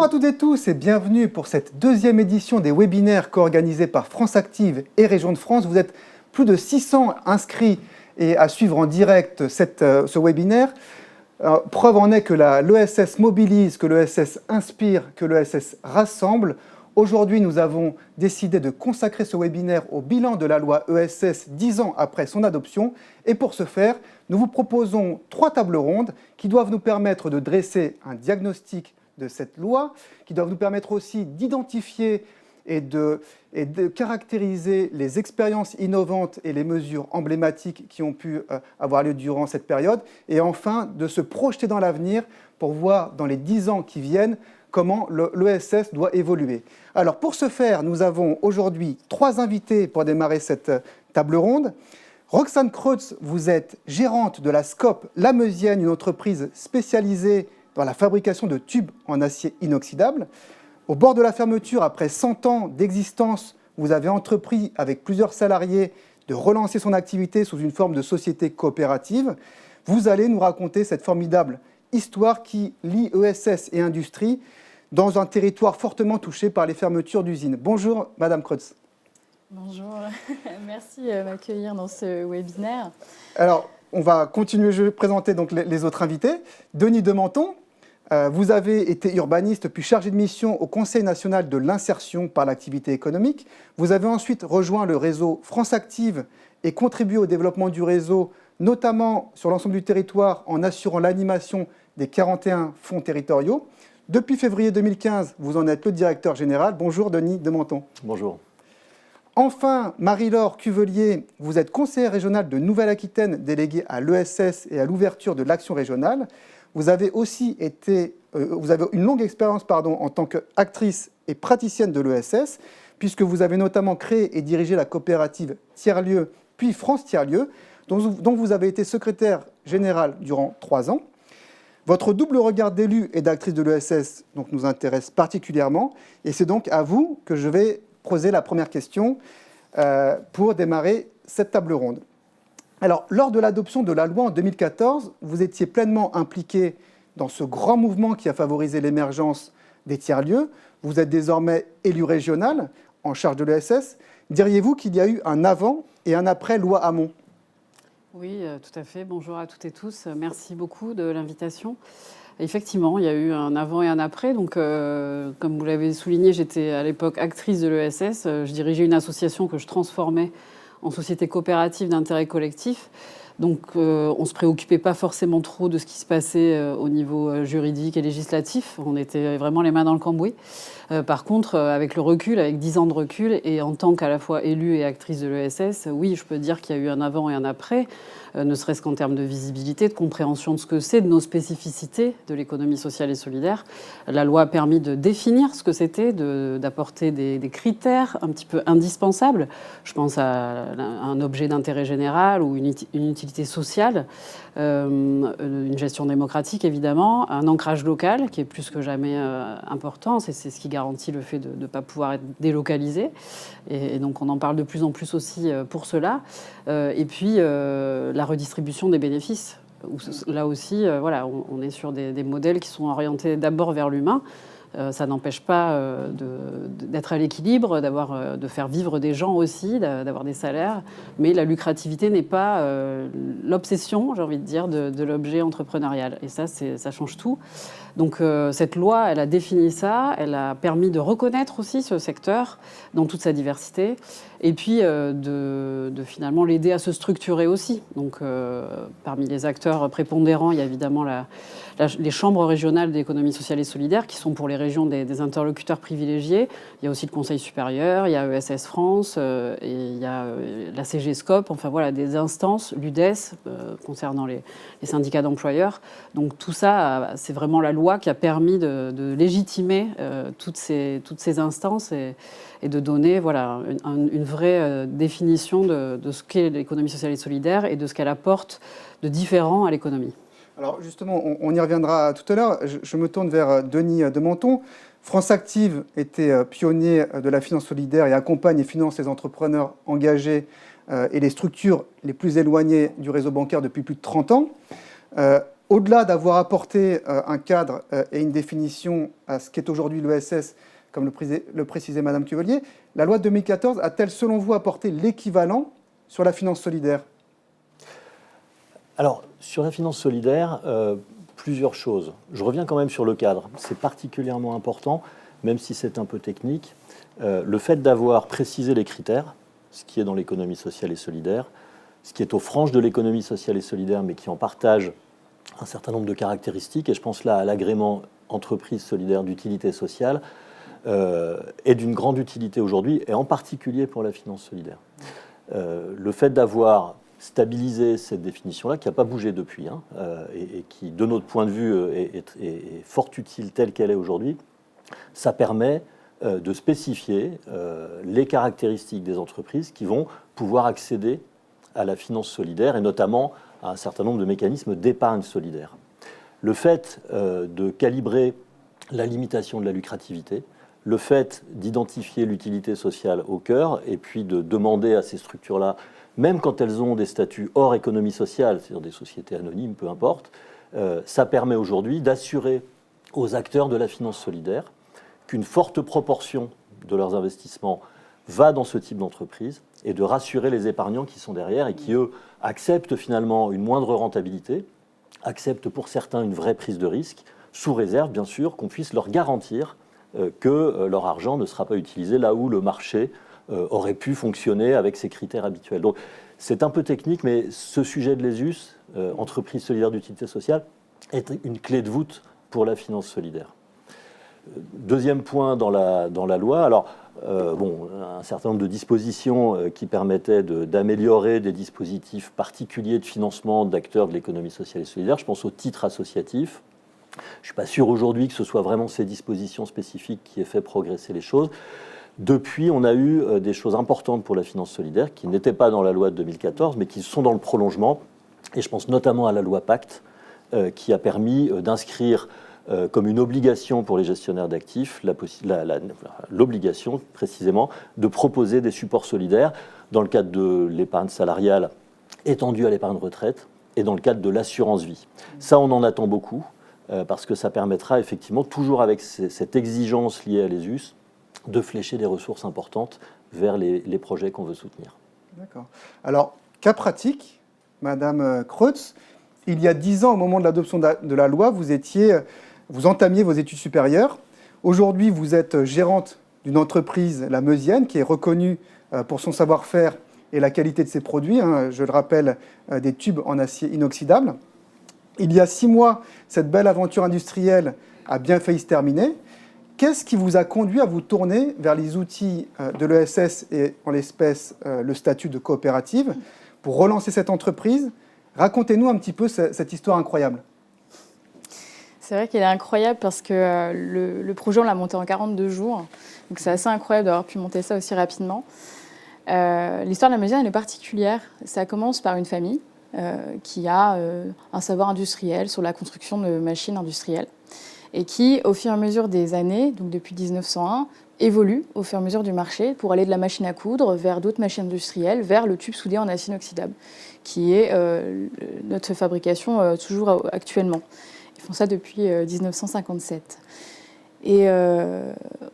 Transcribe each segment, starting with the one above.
Bonjour à toutes et tous et bienvenue pour cette deuxième édition des webinaires co-organisés par France Active et Régions de France. Vous êtes plus de 600 inscrits et à suivre en direct ce webinaire. Preuve en est que l'ESS mobilise, que l'ESS inspire, que l'ESS rassemble. Aujourd'hui, nous avons décidé de consacrer ce webinaire au bilan de la loi ESS 10 ans après son adoption. Et pour ce faire, nous vous proposons 3 tables rondes qui doivent nous permettre de dresser un diagnostic de cette loi, qui doivent nous permettre aussi d'identifier et de caractériser les expériences innovantes et les mesures emblématiques qui ont pu avoir lieu durant cette période, et enfin de se projeter dans l'avenir pour voir dans les 10 ans qui viennent comment l'ESS doit évoluer. Alors pour ce faire, nous avons aujourd'hui 3 invités pour démarrer cette table ronde. Roxane Kreutz, vous êtes gérante de la SCOP Lameusienne, une entreprise spécialisée dans la fabrication de tubes en acier inoxydable. Au bord de la fermeture, après 100 ans d'existence, vous avez entrepris avec plusieurs salariés de relancer son activité sous une forme de société coopérative. Vous allez nous raconter cette formidable histoire qui lie ESS et industrie dans un territoire fortement touché par les fermetures d'usines. Bonjour Madame Kreutz. Bonjour, merci de m'accueillir dans ce webinaire. Alors, on va continuer, je vais présenter donc les autres invités. Denis Dementon, vous avez été urbaniste puis chargé de mission au Conseil national de l'insertion par l'activité économique. Vous avez ensuite rejoint le réseau France Active et contribué au développement du réseau, notamment sur l'ensemble du territoire en assurant l'animation des 41 fonds territoriaux. Depuis février 2015, vous en êtes le directeur général. Bonjour Denis Dementon. Bonjour. Enfin, Marie-Laure Cuvelier, vous êtes conseillère régionale de Nouvelle-Aquitaine, déléguée à l'ESS et à l'ouverture de l'action régionale. Vous avez aussi une longue expérience en tant qu'actrice et praticienne de l'ESS, puisque vous avez notamment créé et dirigé la coopérative Tiers-Lieux, puis France Tiers-Lieux, dont vous avez été secrétaire générale durant 3 ans. Votre double regard d'élu et d'actrice de l'ESS nous intéresse particulièrement, et c'est donc à vous que je vais poser la première question pour démarrer cette table ronde. Alors, lors de l'adoption de la loi en 2014, vous étiez pleinement impliqué dans ce grand mouvement qui a favorisé l'émergence des tiers-lieux. Vous êtes désormais élu régional en charge de l'ESS. Diriez-vous qu'il y a eu un avant et un après loi Hamon ? Oui, tout à fait. Bonjour à toutes et tous. Merci beaucoup de l'invitation. Effectivement, il y a eu un avant et un après. Donc, comme vous l'avez souligné, j'étais à l'époque actrice de l'ESS. Je dirigeais une association que je transformais en société coopérative d'intérêt collectif. Donc, on ne se préoccupait pas forcément trop de ce qui se passait au niveau juridique et législatif. On était vraiment les mains dans le cambouis. Par contre, avec le recul, avec 10 ans de recul, et en tant qu'à la fois élue et actrice de l'ESS, oui, je peux dire qu'il y a eu un avant et un après, ne serait-ce qu'en termes de visibilité, de compréhension de ce que c'est, de nos spécificités de l'économie sociale et solidaire. La loi a permis de définir ce que c'était, d'apporter des critères un petit peu indispensables. Je pense à un objet d'intérêt général ou une utilité sociale, une gestion démocratique évidemment, un ancrage local qui est plus que jamais important. C'est ce qui garantit le fait de ne pas pouvoir être délocalisé. Et donc on en parle de plus en plus aussi pour cela. Et puis la redistribution des bénéfices. Là aussi, voilà, on est sur des modèles qui sont orientés d'abord vers l'humain. Ça n'empêche pas d'être à l'équilibre, de faire vivre des gens aussi, d'avoir des salaires. Mais la lucrativité n'est pas l'obsession, j'ai envie de dire, de l'objet entrepreneurial. Et ça change tout. Donc cette loi, elle a défini ça, elle a permis de reconnaître aussi ce secteur dans toute sa diversité, et puis de finalement l'aider à se structurer aussi. Donc parmi les acteurs prépondérants, il y a évidemment les chambres régionales d'économie sociale et solidaire, qui sont pour les régions des interlocuteurs privilégiés. Il y a aussi le Conseil supérieur, il y a ESS France, et il y a la CGSCOP, enfin voilà, des instances, l'UDES, concernant les syndicats d'employeurs. Donc tout ça, c'est vraiment la loi qui a permis de légitimer toutes ces instances et de donner voilà, une vraie définition de ce qu'est l'économie sociale et solidaire et de ce qu'elle apporte de différent à l'économie. Alors justement, on y reviendra tout à l'heure. Je me tourne vers Denis Dementon. France Active était pionnier de la finance solidaire et accompagne et finance les entrepreneurs engagés et les structures les plus éloignées du réseau bancaire depuis plus de 30 ans. au-delà d'avoir apporté un cadre et une définition à ce qu'est aujourd'hui l'ESS, comme le précisait Madame Cuvelier, la loi de 2014 a-t-elle, selon vous, apporté l'équivalent sur la finance solidaire ? Alors, sur la finance solidaire, plusieurs choses. Je reviens quand même sur le cadre. C'est particulièrement important, même si c'est un peu technique. Le fait d'avoir précisé les critères, ce qui est dans l'économie sociale et solidaire, ce qui est aux franges de l'économie sociale et solidaire, mais qui en partage un certain nombre de caractéristiques, et je pense là à l'agrément entreprise solidaire d'utilité sociale, est d'une grande utilité aujourd'hui, et en particulier pour la finance solidaire. Le fait d'avoir stabilisé cette définition-là, qui n'a pas bougé depuis, et qui, de notre point de vue, est fort utile telle qu'elle est aujourd'hui, ça permet de spécifier les caractéristiques des entreprises qui vont pouvoir accéder à la finance solidaire, et notamment à un certain nombre de mécanismes d'épargne solidaire. Le fait de calibrer la limitation de la lucrativité, le fait d'identifier l'utilité sociale au cœur, et puis de demander à ces structures-là, même quand elles ont des statuts hors économie sociale, c'est-à-dire des sociétés anonymes, peu importe, ça permet aujourd'hui d'assurer aux acteurs de la finance solidaire qu'une forte proportion de leurs investissements va dans ce type d'entreprise, et de rassurer les épargnants qui sont derrière et qui, eux, acceptent finalement une moindre rentabilité, acceptent pour certains une vraie prise de risque, sous réserve, bien sûr, qu'on puisse leur garantir que leur argent ne sera pas utilisé là où le marché aurait pu fonctionner avec ses critères habituels. Donc, c'est un peu technique, mais ce sujet de l'ESUS, entreprise solidaire d'utilité sociale, est une clé de voûte pour la finance solidaire. Deuxième point dans la loi, alors, un certain nombre de dispositions qui permettaient d'améliorer des dispositifs particuliers de financement d'acteurs de l'économie sociale et solidaire. Je pense au titre associatif. Je ne suis pas sûr aujourd'hui que ce soit vraiment ces dispositions spécifiques qui aient fait progresser les choses. Depuis, on a eu des choses importantes pour la finance solidaire qui n'étaient pas dans la loi de 2014, mais qui sont dans le prolongement. Et je pense notamment à la loi Pacte, qui a permis d'inscrire comme une obligation pour les gestionnaires d'actifs, l'obligation précisément de proposer des supports solidaires dans le cadre de l'épargne salariale étendue à l'épargne retraite et dans le cadre de l'assurance vie. Ça, on en attend beaucoup parce que ça permettra effectivement, toujours avec cette exigence liée à l'ESUS, de flécher des ressources importantes vers les projets qu'on veut soutenir. D'accord. Alors, cas pratique, Madame Kreutz, il y a 10 ans, au moment de l'adoption de la loi, vous entamiez vos études supérieures. Aujourd'hui, vous êtes gérante d'une entreprise, la Meusienne, qui est reconnue pour son savoir-faire et la qualité de ses produits. Je le rappelle, des tubes en acier inoxydable. Il y a 6 mois, cette belle aventure industrielle a bien failli se terminer. Qu'est-ce qui vous a conduit à vous tourner vers les outils de l'ESS et en l'espèce le statut de coopérative pour relancer cette entreprise ? Racontez-nous un petit peu cette histoire incroyable. C'est vrai qu'elle est incroyable parce que le projet, on l'a monté en 42 jours. Donc c'est assez incroyable d'avoir pu monter ça aussi rapidement. L'histoire de la Meusienne, elle est particulière. Ça commence par une famille qui a un savoir industriel sur la construction de machines industrielles et qui, au fur et à mesure des années, donc depuis 1901, évolue au fur et à mesure du marché pour aller de la machine à coudre vers d'autres machines industrielles, vers le tube soudé en acier inoxydable, qui est notre fabrication toujours actuellement. Ils font ça depuis 1957. Et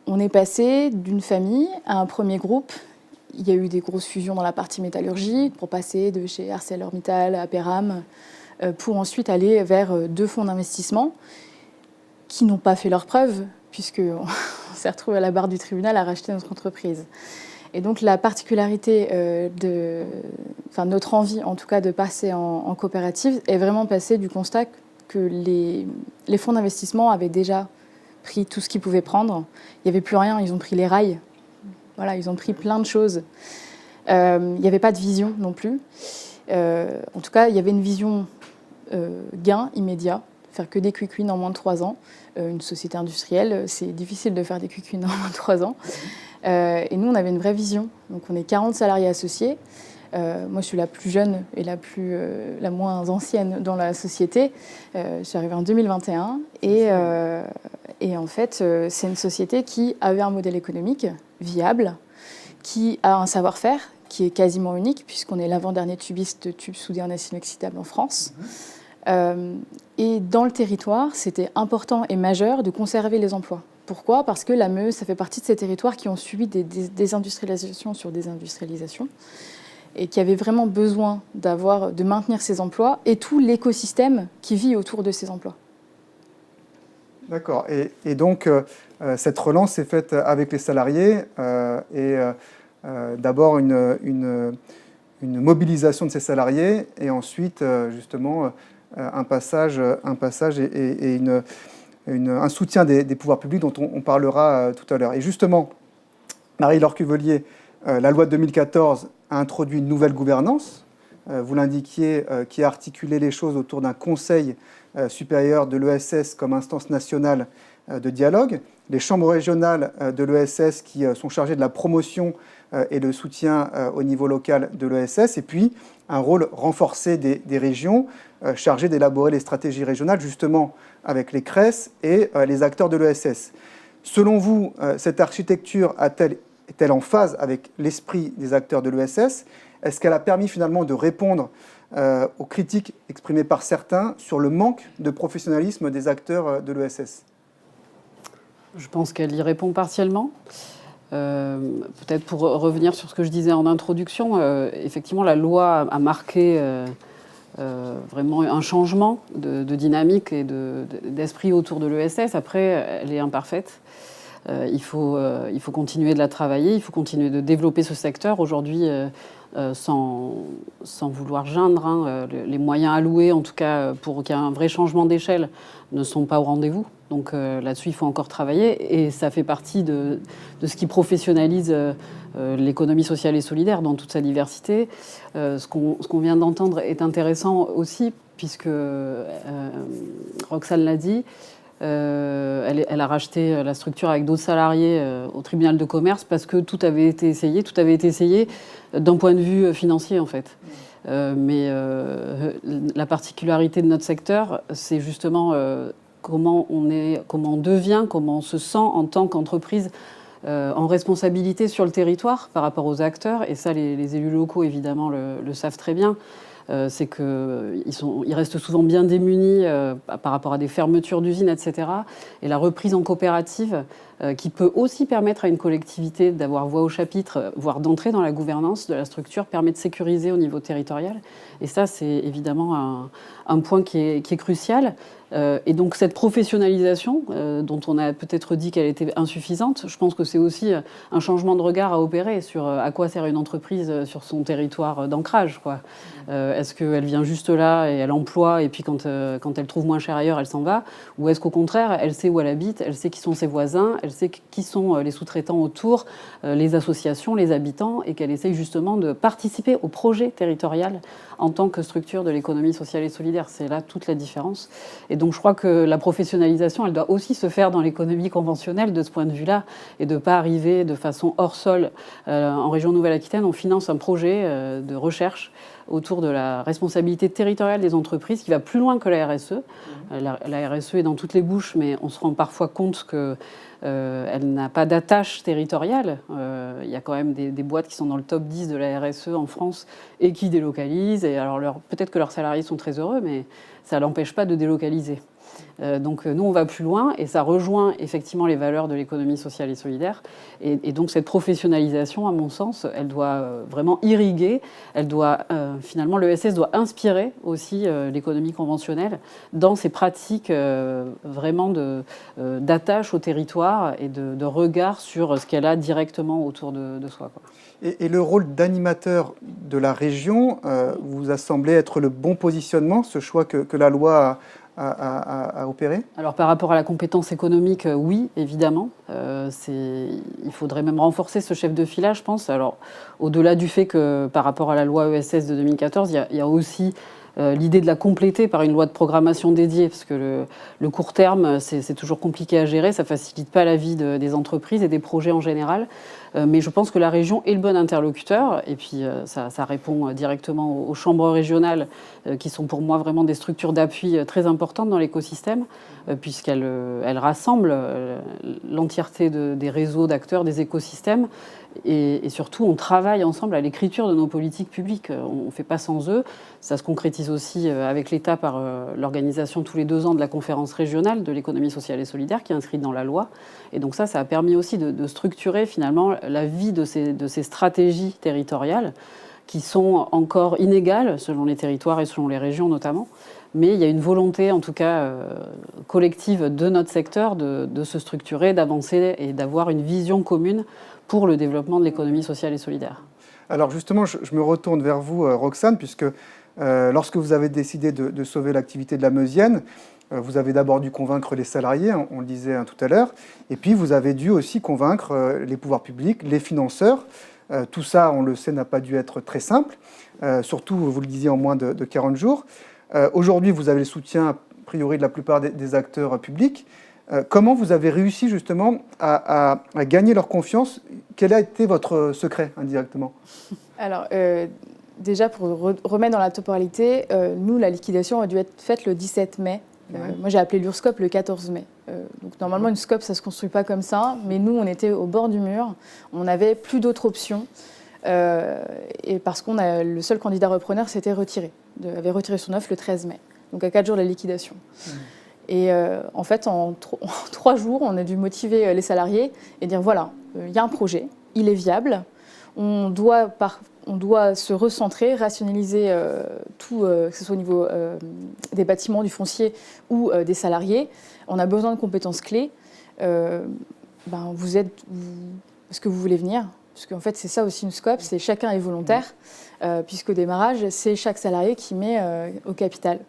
on est passé d'une famille à un premier groupe. Il y a eu des grosses fusions dans la partie métallurgie pour passer de chez ArcelorMittal à Peram, pour ensuite aller vers 2 fonds d'investissement qui n'ont pas fait leurs preuves, puisqu'on s'est retrouvé à la barre du tribunal à racheter notre entreprise. Et donc la particularité notre envie en tout cas de passer en coopérative est vraiment passée du constat que les fonds d'investissement avaient déjà pris tout ce qu'ils pouvaient prendre. Il n'y avait plus rien, ils ont pris les rails. Voilà, ils ont pris plein de choses. Il n'y avait pas de vision non plus. En tout cas, il y avait une vision gain immédiat, faire que des quick wins en moins de 3 ans. Une société industrielle, c'est difficile de faire des quick wins en moins de 3 ans. Et nous, on avait une vraie vision. Donc on est 40 salariés associés. Moi, je suis la plus jeune et la moins ancienne dans la société. Je suis arrivée en 2021. Et en fait, c'est une société qui avait un modèle économique viable, qui a un savoir-faire qui est quasiment unique, puisqu'on est l'avant-dernier tubiste de tubes soudés en acier inoxydable en France. Et dans le territoire, c'était important et majeur de conserver les emplois. Pourquoi ? Parce que la Meuse, ça fait partie de ces territoires qui ont subi des désindustrialisations sur désindustrialisation et qui avaient vraiment besoin de maintenir ces emplois et tout l'écosystème qui vit autour de ces emplois. D'accord. Et donc, cette relance s'est faite avec les salariés d'abord une mobilisation de ces salariés et ensuite, justement, un passage et un soutien des pouvoirs publics dont on parlera tout à l'heure. Et justement, Marie-Laure Cuvelier, la loi de 2014 a introduit une nouvelle gouvernance, vous l'indiquiez, qui a articulé les choses autour d'un conseil supérieur de l'ESS comme instance nationale de dialogue, les chambres régionales de l'ESS qui sont chargées de la promotion et le soutien au niveau local de l'ESS, et puis un rôle renforcé des régions chargées d'élaborer les stratégies régionales, justement avec les CRES et les acteurs de l'ESS. Selon vous, cette architecture est-elle en phase avec l'esprit des acteurs de l'ESS ? Est-ce qu'elle a permis finalement de répondre aux critiques exprimées par certains sur le manque de professionnalisme des acteurs de l'ESS ? Je pense qu'elle y répond partiellement. Peut-être pour revenir sur ce que je disais en introduction, effectivement, la loi a marqué vraiment un changement de dynamique et d'esprit autour de l'ESS. Après, elle est imparfaite. Il faut continuer de la travailler, il faut continuer de développer ce secteur. Aujourd'hui, sans vouloir geindre, les moyens alloués, en tout cas pour qu'il y ait un vrai changement d'échelle, ne sont pas au rendez-vous. Donc là-dessus, il faut encore travailler. Et ça fait partie de ce qui professionnalise l'économie sociale et solidaire dans toute sa diversité. Ce qu'on vient d'entendre est intéressant aussi, puisque Roxane l'a dit, elle a racheté la structure avec d'autres salariés au tribunal de commerce parce que tout avait été essayé d'un point de vue financier en fait. Mais la particularité de notre secteur, c'est justement comment on devient, comment on se sent en tant qu'entreprise en responsabilité sur le territoire par rapport aux acteurs. Et ça, les élus locaux, évidemment, le savent très bien. C'est qu'ils restent souvent bien démunis par rapport à des fermetures d'usines, etc. Et la reprise en coopérative, qui peut aussi permettre à une collectivité d'avoir voix au chapitre, voire d'entrer dans la gouvernance de la structure, permet de sécuriser au niveau territorial. Et ça, c'est évidemment un point qui est crucial. Et donc cette professionnalisation, dont on a peut-être dit qu'elle était insuffisante, je pense que c'est aussi un changement de regard à opérer sur à quoi sert une entreprise sur son territoire d'ancrage, quoi. Est-ce qu'elle vient juste là et elle emploie, et puis quand elle trouve moins cher ailleurs, elle s'en va ? Ou est-ce qu'au contraire, elle sait où elle habite, elle sait qui sont ses voisins, elle sait qui sont les sous-traitants autour, les associations, les habitants, et qu'elle essaye justement de participer au projet territorial en tant que structure de l'économie sociale et solidaire. C'est là toute la différence. Et donc je crois que la professionnalisation, elle doit aussi se faire dans l'économie conventionnelle de ce point de vue-là, et de ne pas arriver de façon hors sol. En région Nouvelle-Aquitaine, on finance un projet de recherche autour de la responsabilité territoriale des entreprises qui va plus loin que la RSE. La RSE est dans toutes les bouches, mais on se rend parfois compte que elle n'a pas d'attache territoriale. Il y a quand même des boîtes qui sont dans le top 10 de la RSE en France et qui délocalisent. Et alors peut-être que leurs salariés sont très heureux, mais ça n'empêche pas de délocaliser. Donc nous, on va plus loin et ça rejoint effectivement les valeurs de l'économie sociale et solidaire. Et donc cette professionnalisation, à mon sens, elle doit vraiment irriguer. Elle doit finalement, l'ESS doit inspirer aussi l'économie conventionnelle dans ses pratiques vraiment d'attache au territoire et de regard sur ce qu'elle a directement autour de soi, quoi. Et le rôle d'animateur de la région vous a semblé être le bon positionnement, ce choix que la loi a opéré ? Alors par rapport à la compétence économique, oui, évidemment. Il faudrait même renforcer ce chef de filage, je pense. Alors au-delà du fait que par rapport à la loi ESS de 2014, il y a aussi l'idée de la compléter par une loi de programmation dédiée, parce que le court terme, c'est toujours compliqué à gérer, ça ne facilite pas la vie des entreprises et des projets en général. Mais je pense que la région est le bon interlocuteur. Et puis, ça répond directement aux chambres régionales, qui sont pour moi vraiment des structures d'appui très importantes dans l'écosystème, puisqu'elles rassemblent l'entièreté des réseaux d'acteurs, des écosystèmes. Et surtout, on travaille ensemble à l'écriture de nos politiques publiques. On ne fait pas sans eux. Ça se concrétise aussi avec l'État par l'organisation tous les 2 ans de la conférence régionale de l'économie sociale et solidaire qui est inscrite dans la loi. Et donc ça a permis aussi de structurer finalement la vie de ces stratégies territoriales qui sont encore inégales selon les territoires et selon les régions notamment. Mais il y a une volonté, en tout cas collective de notre secteur, de se structurer, d'avancer et d'avoir une vision commune pour le développement de l'économie sociale et solidaire. Alors justement, je me retourne vers vous, Roxane, puisque lorsque vous avez décidé de sauver l'activité de la Meusienne, vous avez d'abord dû convaincre les salariés, on le disait tout à l'heure, et puis vous avez dû aussi convaincre les pouvoirs publics, les financeurs. Tout ça, on le sait, n'a pas dû être très simple, surtout, vous le disiez, en moins de 40 jours. Aujourd'hui, vous avez le soutien, a priori, de la plupart des acteurs publics. Comment vous avez réussi justement à gagner leur confiance? Quel a été votre secret indirectement? Alors, déjà, pour remettre dans la temporalité, nous, la liquidation a dû être faite le 17 mai. Moi, j'ai appelé l'URSCOP le 14 mai. Donc, normalement, une SCOP, ça ne se construit pas comme ça. Mais nous, on était au bord du mur. On n'avait plus d'autres options. Et parce que le seul candidat repreneur s'était retiré. Avait retiré son offre le 13 mai. Donc, à 4 jours de la liquidation. Et en fait, en 3 jours, on a dû motiver les salariés et dire voilà, il y a un projet, il est viable, on doit se recentrer, rationaliser tout, que ce soit au niveau des bâtiments, du foncier ou des salariés. On a besoin de compétences clés. Est-ce que vous voulez venir? Parce qu'en fait, c'est ça aussi une SCOP, c'est chacun est volontaire, puisqu'au démarrage, c'est chaque salarié qui met au capital.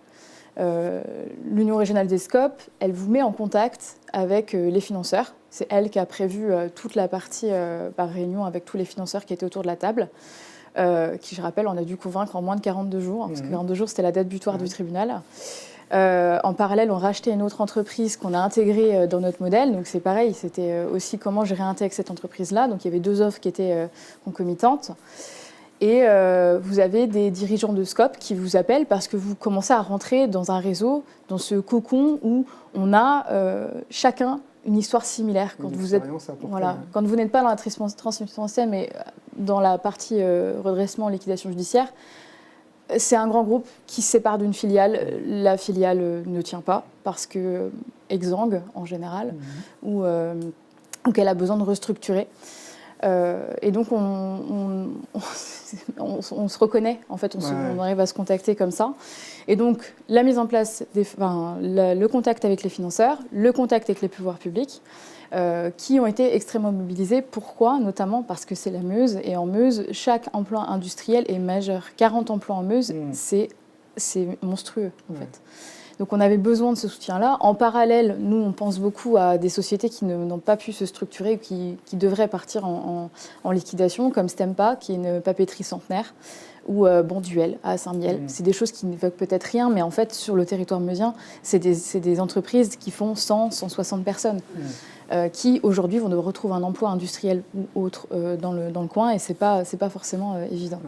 L'Union régionale des SCOP, elle vous met en contact avec les financeurs. C'est elle qui a prévu toute la partie par réunion avec tous les financeurs qui étaient autour de la table, qui, je rappelle, on a dû convaincre en moins de 42 jours, parce que 42 jours, c'était la date butoir du tribunal. En parallèle, on rachetait une autre entreprise qu'on a intégrée dans notre modèle. Donc c'est pareil, c'était aussi comment je réintègre cette entreprise-là. Donc il y avait 2 offres qui étaient concomitantes. Et vous avez des dirigeants de SCOP qui vous appellent parce que vous commencez à rentrer dans un réseau, dans ce cocon où on a chacun une histoire similaire. Quand quand vous n'êtes pas dans la transmission foncière, mais dans la partie redressement, liquidation judiciaire, c'est un grand groupe qui se sépare d'une filiale. La filiale ne tient pas parce que exsangue en général, ou qu'elle a besoin de restructurer. Et donc, on se reconnaît, en fait, on arrive à se contacter comme ça. Et donc, la mise en place, le contact avec les financeurs, le contact avec les pouvoirs publics, qui ont été extrêmement mobilisés. Pourquoi? Notamment parce que c'est la Meuse, et en Meuse, chaque emploi industriel est majeur. 40 emplois en Meuse, c'est monstrueux, en fait. Donc on avait besoin de ce soutien-là. En parallèle, nous, on pense beaucoup à des sociétés qui n'ont pas pu se structurer, qui devraient partir en liquidation, comme Stempa, qui est une papeterie centenaire, ou Bonduel à Saint-Mihiel. C'est des choses qui n'évoquent peut-être rien, mais en fait, sur le territoire meusien, c'est des entreprises qui font 100, 160 personnes, qui aujourd'hui vont devoir retrouver un emploi industriel ou autre dans le coin, et c'est pas forcément évident.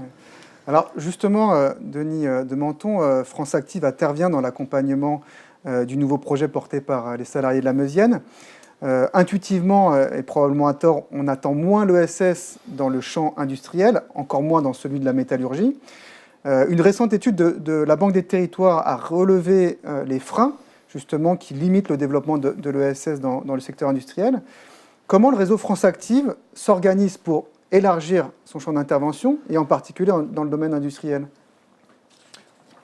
Alors justement, Denis de Menton, France Active intervient dans l'accompagnement du nouveau projet porté par les salariés de la Meusienne. Intuitivement, et probablement à tort, on attend moins l'ESS dans le champ industriel, encore moins dans celui de la métallurgie. Une récente étude de la Banque des Territoires a relevé les freins, justement, qui limitent le développement de l'ESS dans le secteur industriel. Comment le réseau France Active s'organise pour élargir son champ d'intervention, et en particulier dans le domaine industriel?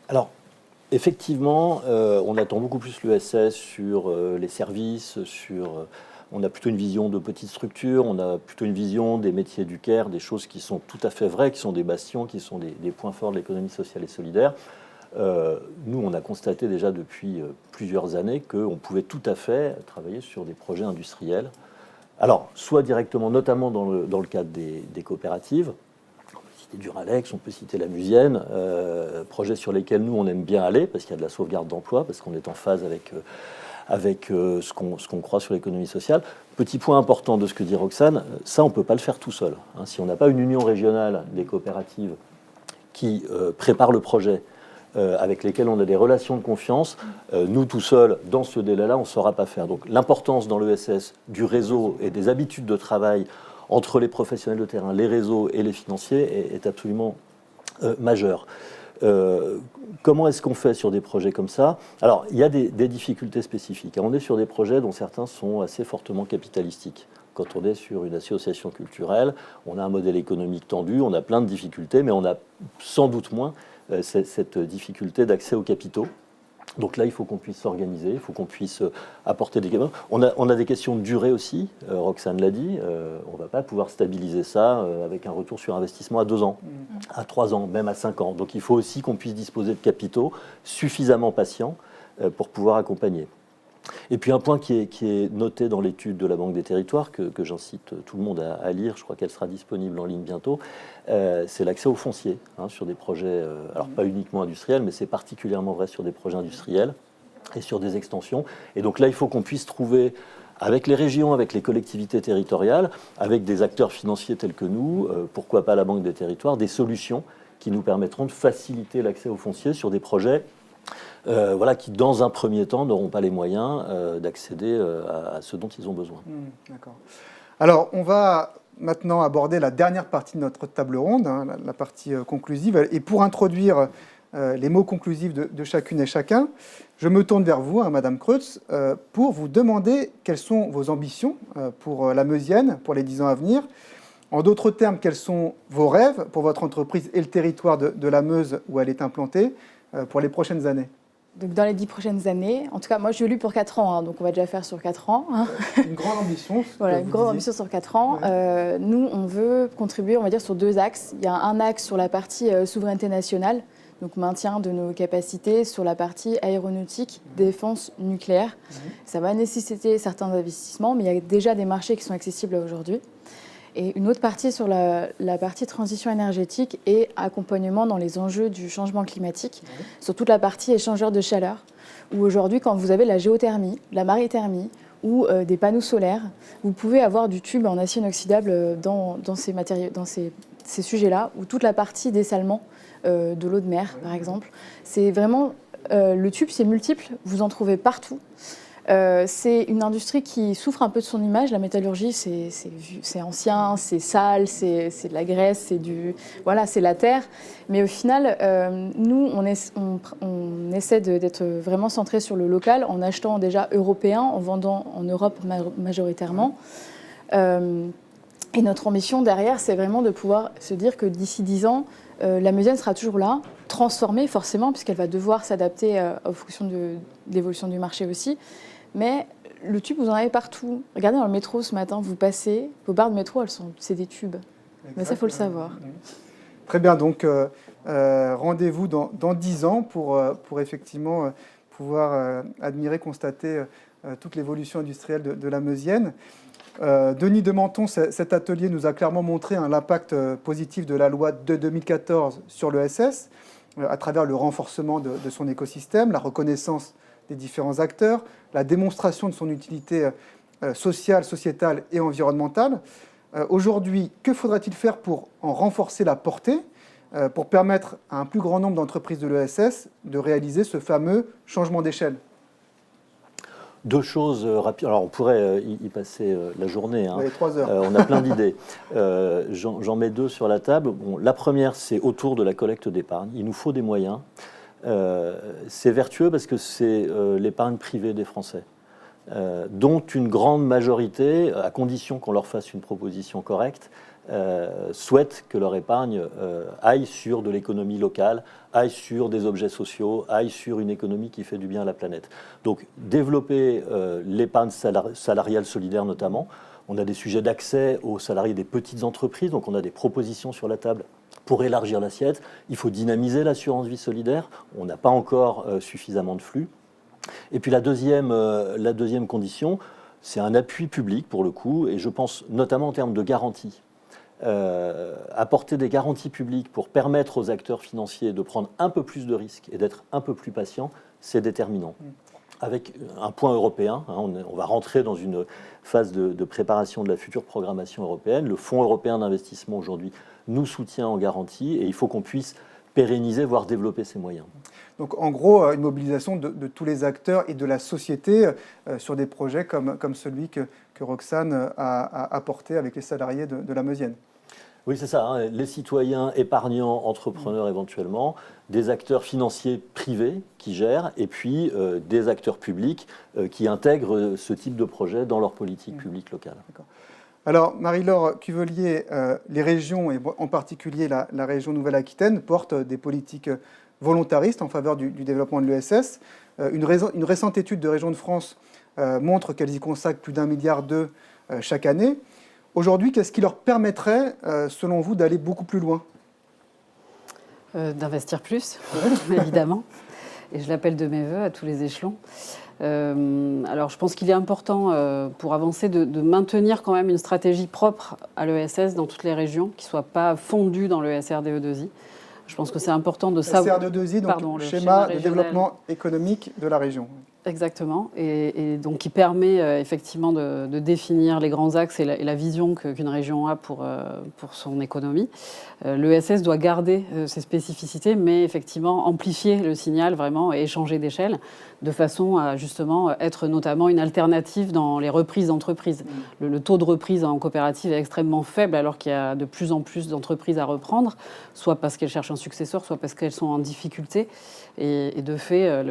Alors, effectivement, on attend beaucoup plus l'ESS sur les services, on a plutôt une vision de petites structures, on a plutôt une vision des métiers du Caire, des choses qui sont tout à fait vraies, qui sont des bastions, qui sont des points forts de l'économie sociale et solidaire. Nous, on a constaté déjà depuis plusieurs années qu'on pouvait tout à fait travailler sur des projets industriels. Alors, soit directement, notamment dans le cadre des coopératives, on peut citer Duralex, on peut citer la Meusienne, projets sur lesquels nous, on aime bien aller, parce qu'il y a de la sauvegarde d'emploi, parce qu'on est en phase avec ce qu'on croit sur l'économie sociale. Petit point important de ce que dit Roxane, ça on ne peut pas le faire tout seul. Si on n'a pas une union régionale des coopératives qui prépare le projet, avec lesquels on a des relations de confiance, nous tout seuls, dans ce délai-là, on ne saura pas faire. Donc l'importance dans l'ESS du réseau et des habitudes de travail entre les professionnels de terrain, les réseaux et les financiers est absolument majeure. Comment est-ce qu'on fait sur des projets comme ça? Alors, il y a des difficultés spécifiques. On est sur des projets dont certains sont assez fortement capitalistiques. Quand on est sur une association culturelle, on a un modèle économique tendu, on a plein de difficultés, mais on a sans doute moins cette difficulté d'accès aux capitaux. Donc là, il faut qu'on puisse s'organiser, il faut qu'on puisse apporter des gamins. On a des questions de durée aussi, Roxane l'a dit, on ne va pas pouvoir stabiliser ça avec un retour sur investissement à 2 ans, à 3 ans, même à 5 ans. Donc il faut aussi qu'on puisse disposer de capitaux suffisamment patients pour pouvoir accompagner. Et puis un point qui est noté dans l'étude de la Banque des Territoires, que j'incite tout le monde à lire, je crois qu'elle sera disponible en ligne bientôt, c'est l'accès au foncier sur des projets, alors pas uniquement industriels, mais c'est particulièrement vrai sur des projets industriels et sur des extensions. Et donc là, il faut qu'on puisse trouver, avec les régions, avec les collectivités territoriales, avec des acteurs financiers tels que nous, pourquoi pas la Banque des Territoires, des solutions qui nous permettront de faciliter l'accès au foncier sur des projets qui, dans un premier temps, n'auront pas les moyens d'accéder à ce dont ils ont besoin. D'accord. Alors, on va maintenant aborder la dernière partie de notre table ronde, la partie conclusive. Et pour introduire les mots conclusifs de chacune et chacun, je me tourne vers vous, Madame Kreutz, pour vous demander quelles sont vos ambitions pour la Meusienne, pour les 10 ans à venir. En d'autres termes, quels sont vos rêves pour votre entreprise et le territoire de la Meuse où elle est implantée pour les prochaines années? Donc dans les 10 prochaines années, en tout cas moi je lu pour 4 ans, donc on va déjà faire sur 4 ans. Une grande ambition. Voilà, une grande ambition sur 4 ans. Ouais. Nous on veut contribuer, on va dire, sur 2 axes. Il y a un axe sur la partie souveraineté nationale, donc maintien de nos capacités sur la partie aéronautique, défense, nucléaire. Ça va nécessiter certains investissements, mais il y a déjà des marchés qui sont accessibles aujourd'hui. Et une autre partie sur la partie transition énergétique et accompagnement dans les enjeux du changement climatique, sur toute la partie échangeur de chaleur, où aujourd'hui, quand vous avez la géothermie, la marithermie ou des panneaux solaires, vous pouvez avoir du tube en acier inoxydable dans ces matériaux, dans ces sujets-là, ou toute la partie dessalement de l'eau de mer, par exemple. C'est vraiment, le tube, c'est multiple, vous en trouvez partout. C'est une industrie qui souffre un peu de son image. La métallurgie, c'est ancien, c'est sale, c'est de la graisse, c'est la terre. Mais au final, nous, on essaie d'être vraiment centré sur le local en achetant déjà européen, en vendant en Europe majoritairement. Et notre ambition derrière, c'est vraiment de pouvoir se dire que d'ici 10 ans, la Meusienne sera toujours là, transformée forcément, puisqu'elle va devoir s'adapter en fonction de l'évolution du marché aussi. Mais le tube, vous en avez partout. Regardez dans le métro ce matin, vous passez, vos barres de métro, c'est des tubes. Exact. Mais ça, il faut le savoir. Très bien, donc rendez-vous dans 10 ans pour effectivement pouvoir admirer, constater toute l'évolution industrielle de la Meusienne. Denis de Menton, cet atelier nous a clairement montré l'impact positif de la loi de 2014 sur l'ESS, à travers le renforcement de son écosystème, la reconnaissance des différents acteurs, la démonstration de son utilité sociale, sociétale et environnementale. Aujourd'hui, que faudrait-il faire pour en renforcer la portée, pour permettre à un plus grand nombre d'entreprises de l'ESS de réaliser ce fameux changement d'échelle? 2 choses rapides. Alors, on pourrait y passer la journée. 3 heures. On a plein d'idées. J'en mets 2 sur la table. Bon, la première, c'est autour de la collecte d'épargne. Il nous faut des moyens. C'est vertueux parce que c'est l'épargne privée des Français, dont une grande majorité, à condition qu'on leur fasse une proposition correcte, souhaitent que leur épargne aille sur de l'économie locale, aille sur des objets sociaux, aille sur une économie qui fait du bien à la planète. Donc développer l'épargne salariale solidaire notamment. On a des sujets d'accès aux salariés des petites entreprises, donc on a des propositions sur la table pour élargir l'assiette. Il faut dynamiser l'assurance vie solidaire. On n'a pas encore suffisamment de flux. Et puis la deuxième condition, c'est un appui public pour le coup, et je pense notamment en termes de garantie. Apporter des garanties publiques pour permettre aux acteurs financiers de prendre un peu plus de risques et d'être un peu plus patients, c'est déterminant. avec un point européen. On va rentrer dans une phase de préparation de la future programmation européenne. Le Fonds européen d'investissement aujourd'hui nous soutient en garantie et il faut qu'on puisse pérenniser, voire développer ces moyens. Donc en gros, une mobilisation de tous les acteurs et de la société sur des projets comme celui que Roxane a apporté avec les salariés de la Meusienne. Oui, c'est ça. Les citoyens, épargnants, entrepreneurs éventuellement, des acteurs financiers privés qui gèrent, et puis des acteurs publics qui intègrent ce type de projet dans leur politique publique locale. D'accord. Alors, Marie-Laure Cuvelier, les régions, et en particulier la région Nouvelle-Aquitaine, portent des politiques volontaristes en faveur du développement de l'ESS. Une récente étude de Régions de France montre qu'elles y consacrent plus d'1,2 milliard chaque année. Aujourd'hui, qu'est-ce qui leur permettrait, selon vous, d'aller beaucoup plus loin ? D'investir plus, évidemment. Et je l'appelle de mes voeux à tous les échelons. Alors, je pense qu'il est important, pour avancer, de maintenir quand même une stratégie propre à l'ESS dans toutes les régions, qui ne soit pas fondue dans le SRDE2I. Je pense que c'est important de savoir... SRDE2I, donc le schéma de développement économique de la région. Exactement, et donc qui permet effectivement de définir les grands axes et la vision qu'une région a pour son économie. L'ESS doit garder ses spécificités, mais effectivement amplifier le signal vraiment et échanger d'échelle de façon à justement être notamment une alternative dans les reprises d'entreprises. Le taux de reprise en coopérative est extrêmement faible alors qu'il y a de plus en plus d'entreprises à reprendre, soit parce qu'elles cherchent un successeur, soit parce qu'elles sont en difficulté. Et de fait,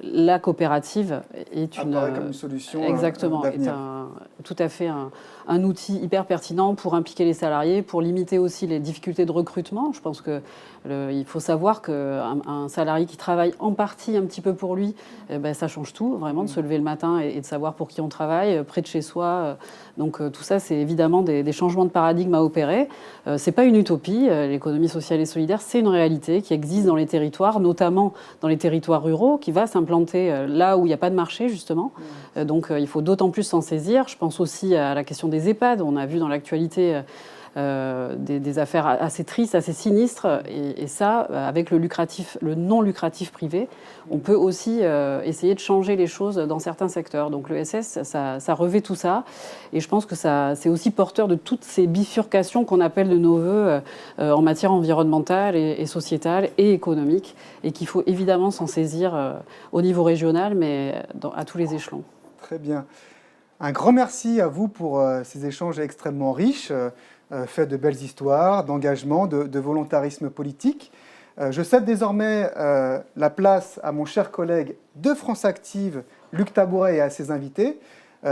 la coopérative est comme une solution exactement, est tout à fait un outil hyper pertinent pour impliquer les salariés, pour limiter aussi les difficultés de recrutement. Je pense qu'il faut savoir qu'un salarié qui travaille en partie un petit peu pour lui, ça change tout, vraiment, de se lever le matin et de savoir pour qui on travaille, près de chez soi. Donc tout ça, c'est évidemment des changements de paradigme à opérer. C'est pas une utopie. L'économie sociale et solidaire, c'est une réalité qui existe dans les territoires, notamment dans les territoires ruraux, qui va s'implanter là où il n'y a pas de marché, justement. Donc il faut d'autant plus s'en saisir. Je pense aussi à la question des EHPAD. On a vu dans l'actualité des affaires assez tristes, assez sinistres. Et ça, avec le non lucratif privé, on peut aussi essayer de changer les choses dans certains secteurs. Donc l'ESS, ça revêt tout ça. Et je pense que c'est aussi porteur de toutes ces bifurcations qu'on appelle de nos voeux en matière environnementale et sociétale et économique. Et qu'il faut évidemment s'en saisir au niveau régional, mais à tous les échelons. Très bien. Un grand merci à vous pour ces échanges extrêmement riches, faits de belles histoires, d'engagement, de volontarisme politique. Je cède désormais la place à mon cher collègue de France Active, Luc Tabouret, et à ses invités.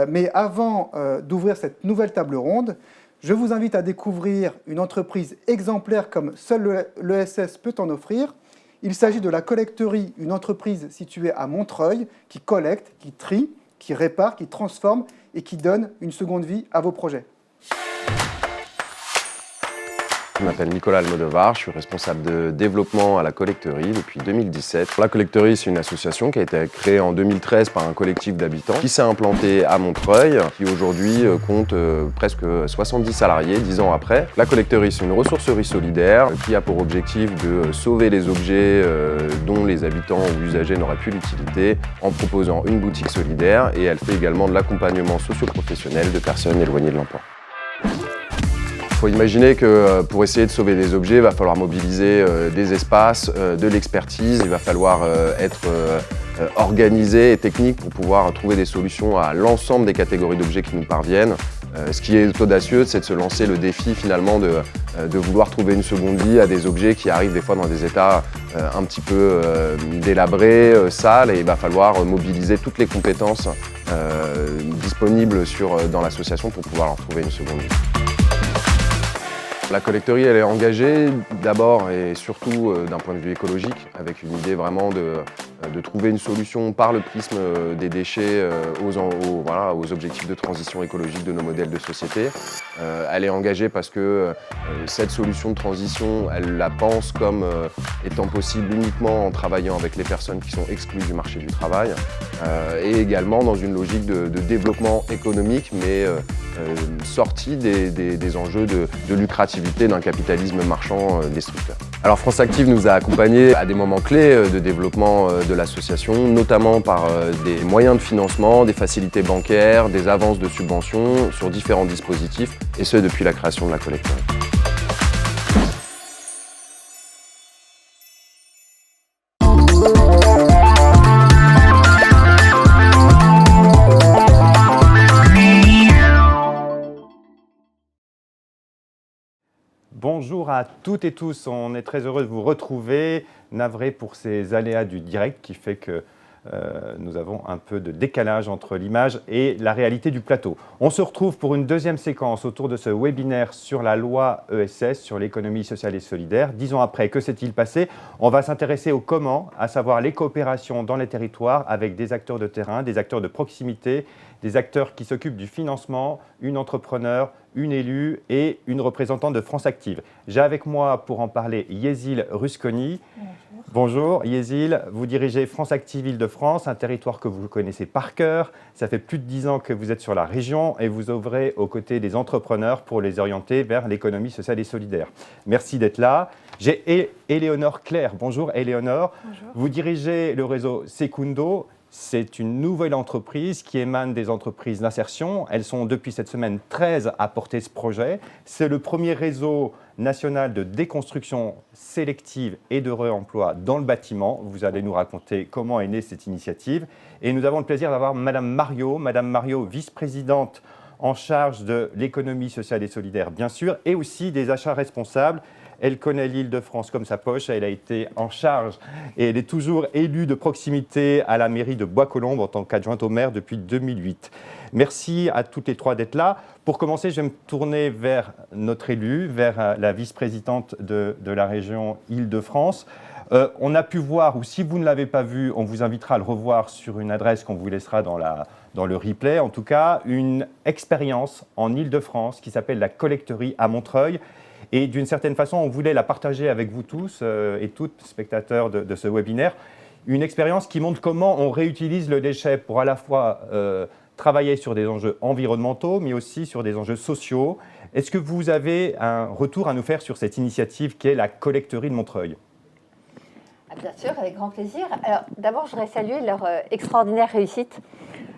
Mais avant d'ouvrir cette nouvelle table ronde, je vous invite à découvrir une entreprise exemplaire comme seul l'ESS peut en offrir. Il s'agit de la Collecterie, une entreprise située à Montreuil qui collecte, qui trie, qui répare, qui transforme et qui donne une seconde vie à vos projets. Je m'appelle Nicolas Almodovar, je suis responsable de développement à la Collecterie depuis 2017. La Collecterie, c'est une association qui a été créée en 2013 par un collectif d'habitants qui s'est implanté à Montreuil, qui aujourd'hui compte presque 70 salariés 10 ans après. La Collecterie, c'est une ressourcerie solidaire qui a pour objectif de sauver les objets dont les habitants ou usagers n'auraient plus l'utilité en proposant une boutique solidaire, et elle fait également de l'accompagnement socio-professionnel de personnes éloignées de l'emploi. Il faut imaginer que pour essayer de sauver des objets, il va falloir mobiliser des espaces, de l'expertise, il va falloir être organisé et technique pour pouvoir trouver des solutions à l'ensemble des catégories d'objets qui nous parviennent. Ce qui est audacieux, c'est de se lancer le défi finalement de vouloir trouver une seconde vie à des objets qui arrivent des fois dans des états un petit peu délabrés, sales, et il va falloir mobiliser toutes les compétences disponibles dans l'association pour pouvoir leur trouver une seconde vie. La Collecterie, elle est engagée d'abord et surtout d'un point de vue écologique, avec une idée vraiment de trouver une solution par le prisme des déchets aux objectifs de transition écologique de nos modèles de société. Elle est engagée parce que cette solution de transition, elle la pense comme étant possible uniquement en travaillant avec les personnes qui sont exclues du marché du travail, et également dans une logique de développement économique, mais sortie des enjeux de lucrativité d'un capitalisme marchand destructeur. Alors France Active nous a accompagnés à des moments clés de développement de l'association, notamment par des moyens de financement, des facilités bancaires, des avances de subventions sur différents dispositifs, et ce depuis la création de la collecterie. Bonjour à toutes et tous, on est très heureux de vous retrouver, navré pour ces aléas du direct qui fait que nous avons un peu de décalage entre l'image et la réalité du plateau. On se retrouve pour une deuxième séquence autour de ce webinaire sur la loi ESS, sur l'économie sociale et solidaire. 10 ans après, que s'est-il passé? On va s'intéresser au comment, à savoir les coopérations dans les territoires avec des acteurs de terrain, des acteurs de proximité, des acteurs qui s'occupent du financement, une entrepreneur, une élue et une représentante de France Active. J'ai avec moi pour en parler Yézil Rusconi. Bonjour Yézil, vous dirigez France Active Île-de-France, un territoire que vous connaissez par cœur. Ça fait plus de 10 ans que vous êtes sur la région et vous œuvrez aux côtés des entrepreneurs pour les orienter vers l'économie sociale et solidaire. Merci d'être là. J'ai Éléonore Claire. Bonjour Éléonore. Bonjour. Vous dirigez le réseau Secundo. C'est une nouvelle entreprise qui émane des entreprises d'insertion. Elles sont depuis cette semaine 13 à porter ce projet. C'est le premier réseau national de déconstruction sélective et de réemploi dans le bâtiment. Vous allez nous raconter comment est née cette initiative. Et nous avons le plaisir d'avoir Madame Mario, vice-présidente en charge de l'économie sociale et solidaire, bien sûr, et aussi des achats responsables. Elle connaît l'Île-de-France comme sa poche, elle a été en charge et elle est toujours élue de proximité à la mairie de Bois-Colombes en tant qu'adjointe au maire depuis 2008. Merci à toutes les trois d'être là. Pour commencer, je vais me tourner vers notre élue, vers la vice-présidente de la région Île-de-France. On a pu voir, ou si vous ne l'avez pas vu, on vous invitera à le revoir sur une adresse qu'on vous laissera dans le replay, en tout cas, une expérience en Île-de-France qui s'appelle la collecterie à Montreuil. Et d'une certaine façon, on voulait la partager avec vous tous et toutes, spectateurs de ce webinaire, une expérience qui montre comment on réutilise le déchet pour à la fois travailler sur des enjeux environnementaux, mais aussi sur des enjeux sociaux. Est-ce que vous avez un retour à nous faire sur cette initiative qui est la collecterie de Montreuil ? Bien sûr, avec grand plaisir. Alors, d'abord, je voudrais saluer leur extraordinaire réussite.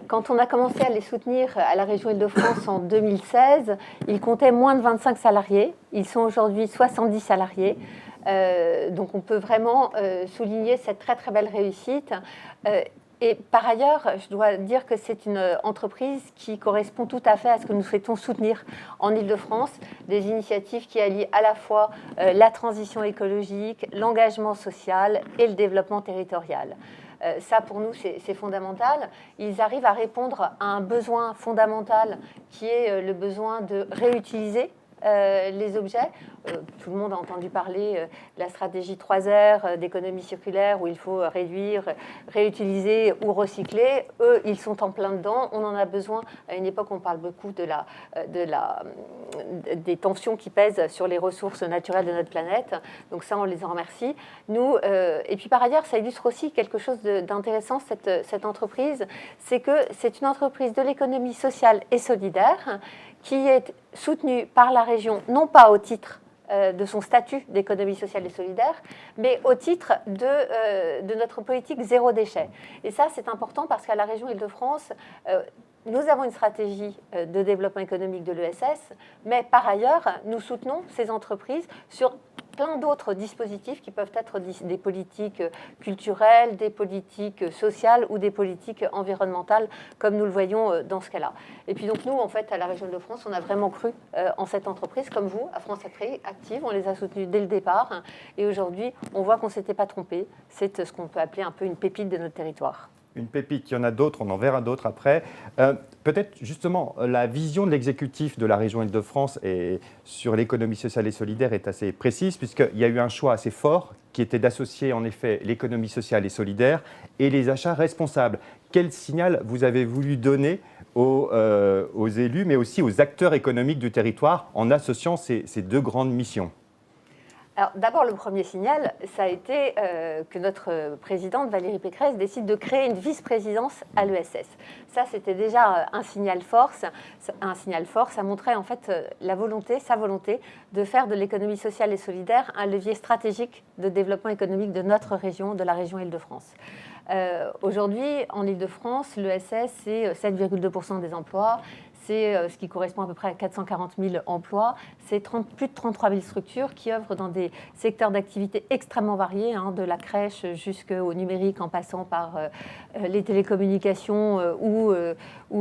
Quand on a commencé à les soutenir à la région Île-de-France en 2016, ils comptaient moins de 25 salariés. Ils sont aujourd'hui 70 salariés. Donc, on peut vraiment souligner cette très, très belle réussite. Et par ailleurs, je dois dire que c'est une entreprise qui correspond tout à fait à ce que nous souhaitons soutenir en Île-de-France, des initiatives qui allient à la fois la transition écologique, l'engagement social et le développement territorial. Ça, pour nous, c'est fondamental. Ils arrivent à répondre à un besoin fondamental qui est le besoin de réutiliser les objets. Tout le monde a entendu parler de la stratégie 3R d'économie circulaire où il faut réduire, réutiliser ou recycler. Eux, ils sont en plein dedans. On en a besoin. À une époque, on parle beaucoup des tensions qui pèsent sur les ressources naturelles de notre planète. Donc ça, on les en remercie. Nous, et puis par ailleurs, ça illustre aussi quelque chose d'intéressant, cette entreprise. C'est que c'est une entreprise de l'économie sociale et solidaire qui est soutenue par la région, non pas au titre de son statut d'économie sociale et solidaire, mais au titre de notre politique zéro déchet. Et ça, c'est important parce qu'à la région Île-de-France, nous avons une stratégie de développement économique de l'ESS, mais par ailleurs, nous soutenons ces entreprises sur plein d'autres dispositifs qui peuvent être des politiques culturelles, des politiques sociales ou des politiques environnementales, comme nous le voyons dans ce cas-là. Et puis donc nous, en fait, à la région de France, on a vraiment cru en cette entreprise, comme vous, à France Active. On les a soutenus dès le départ. Et aujourd'hui, on voit qu'on ne s'était pas trompé. C'est ce qu'on peut appeler un peu une pépite de notre territoire. Une pépite, il y en a d'autres, on en verra d'autres après. Peut-être justement, la vision de l'exécutif de la région Île-de-France et sur l'économie sociale et solidaire est assez précise, puisqu'il y a eu un choix assez fort qui était d'associer en effet l'économie sociale et solidaire et les achats responsables. Quel signal vous avez voulu donner aux élus, mais aussi aux acteurs économiques du territoire en associant ces deux grandes missions ? Alors d'abord, le premier signal, ça a été que notre présidente Valérie Pécresse décide de créer une vice-présidence à l'ESS. Ça, c'était déjà un signal fort. Ça montrait en fait sa volonté de faire de l'économie sociale et solidaire un levier stratégique de développement économique de notre région, de la région Île-de-France. Aujourd'hui, en Île-de-France, l'ESS, c'est 7,2% des emplois. C'est ce qui correspond à peu près à 440 000 emplois. C'est plus de 33 000 structures qui œuvrent dans des secteurs d'activité extrêmement variés, de la crèche jusqu'au numérique en passant par les télécommunications ou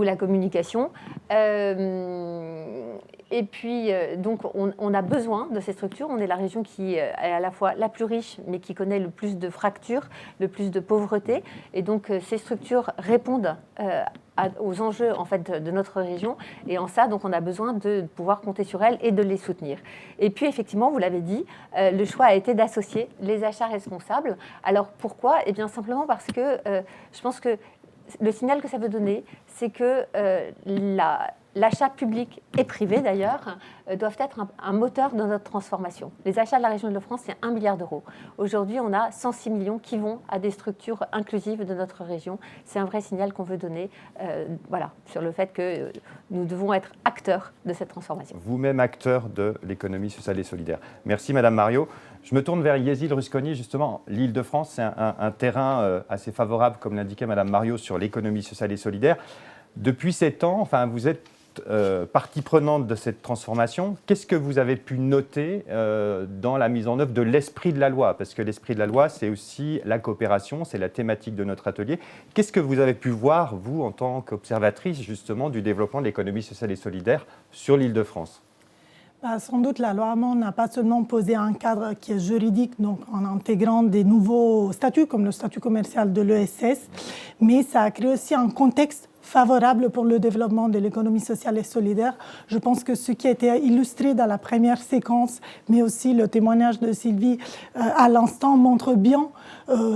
la communication. Et puis, donc, on a besoin de ces structures. On est la région qui est à la fois la plus riche, mais qui connaît le plus de fractures, le plus de pauvreté. Et donc, ces structures répondent aux enjeux en fait, de notre région. Et en ça, donc, on a besoin de pouvoir compter sur elles et de les soutenir. Et puis, effectivement, vous l'avez dit, le choix a été d'associer les achats responsables. Alors, pourquoi ? Eh bien, simplement parce que je pense que le signal que ça veut donner, c'est que l'achat public et privé, d'ailleurs, doivent être un moteur de notre transformation. Les achats de la région Île-de-France, c'est 1 milliard d'euros. Aujourd'hui, on a 106 millions qui vont à des structures inclusives de notre région. C'est un vrai signal qu'on veut donner sur le fait que nous devons être acteurs de cette transformation. Vous-même acteur de l'économie sociale et solidaire. Merci Madame Mario. Je me tourne vers Yézil Rusconi. Justement, l'Île-de-France, c'est un terrain assez favorable, comme l'indiquait Madame Mario, sur l'économie sociale et solidaire. Depuis 7 ans, vous êtes partie prenante de cette transformation. Qu'est-ce que vous avez pu noter dans la mise en œuvre de l'esprit de la loi ? Parce que l'esprit de la loi, c'est aussi la coopération, c'est la thématique de notre atelier. Qu'est-ce que vous avez pu voir, vous, en tant qu'observatrice, justement, du développement de l'économie sociale et solidaire sur l'Île-de-France ? Sans doute, la loi Hamon n'a pas seulement posé un cadre qui est juridique, donc en intégrant des nouveaux statuts, comme le statut commercial de l'ESS, mais ça a créé aussi un contexte favorable pour le développement de l'économie sociale et solidaire. Je pense que ce qui a été illustré dans la première séquence, mais aussi le témoignage de Sylvie à l'instant, montre bien